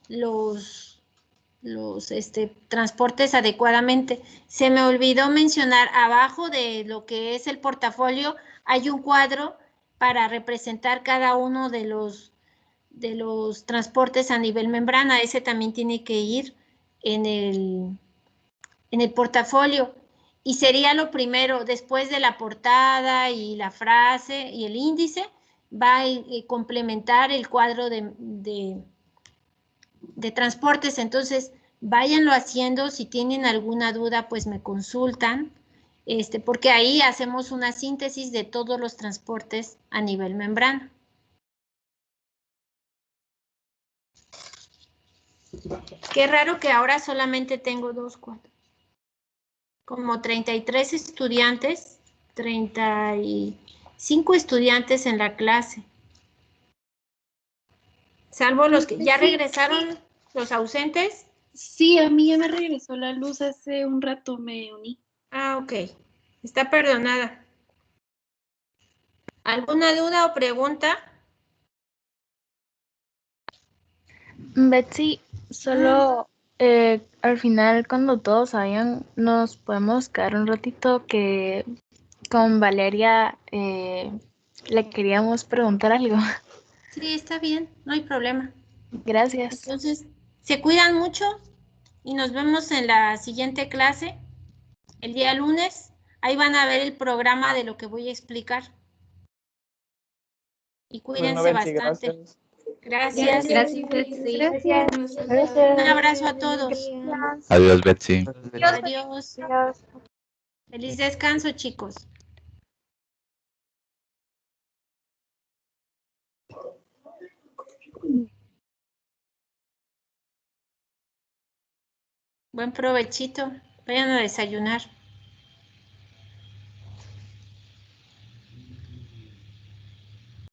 Speaker 1: los transportes adecuadamente. Se me olvidó mencionar, abajo de lo que es el portafolio hay un cuadro para representar cada uno de los transportes a nivel membrana. Ese también tiene que ir en el portafolio. Y sería lo primero, después de la portada y la frase y el índice, va a complementar el cuadro de transportes. Entonces, váyanlo haciendo. Si tienen alguna duda, pues me consultan, porque ahí hacemos una síntesis de todos los transportes a nivel membrana. Qué raro que ahora solamente tengo 2 cuadros. Como 33 estudiantes, 35 estudiantes en la clase. Salvo los que ya regresaron, los ausentes.
Speaker 13: Sí, a mí ya me regresó la luz hace un rato, me uní.
Speaker 1: Ah, ok. Está perdonada. ¿Alguna duda o pregunta?
Speaker 9: Betsy, solo al final cuando todos vayan nos podemos quedar un ratito que con Valeria le queríamos preguntar algo.
Speaker 1: Sí, está bien, no hay problema.
Speaker 9: Gracias.
Speaker 1: Entonces, se cuidan mucho y nos vemos en la siguiente clase, el día lunes. Ahí van a ver el programa de lo que voy a explicar. Y cuídense
Speaker 10: Bueno, Betsy,
Speaker 1: bastante.
Speaker 10: gracias.
Speaker 1: Gracias.
Speaker 7: Gracias.
Speaker 1: Un abrazo a todos.
Speaker 14: Adiós, Betsy.
Speaker 1: Adiós. Feliz descanso, chicos. Buen provechito. Vayan a desayunar.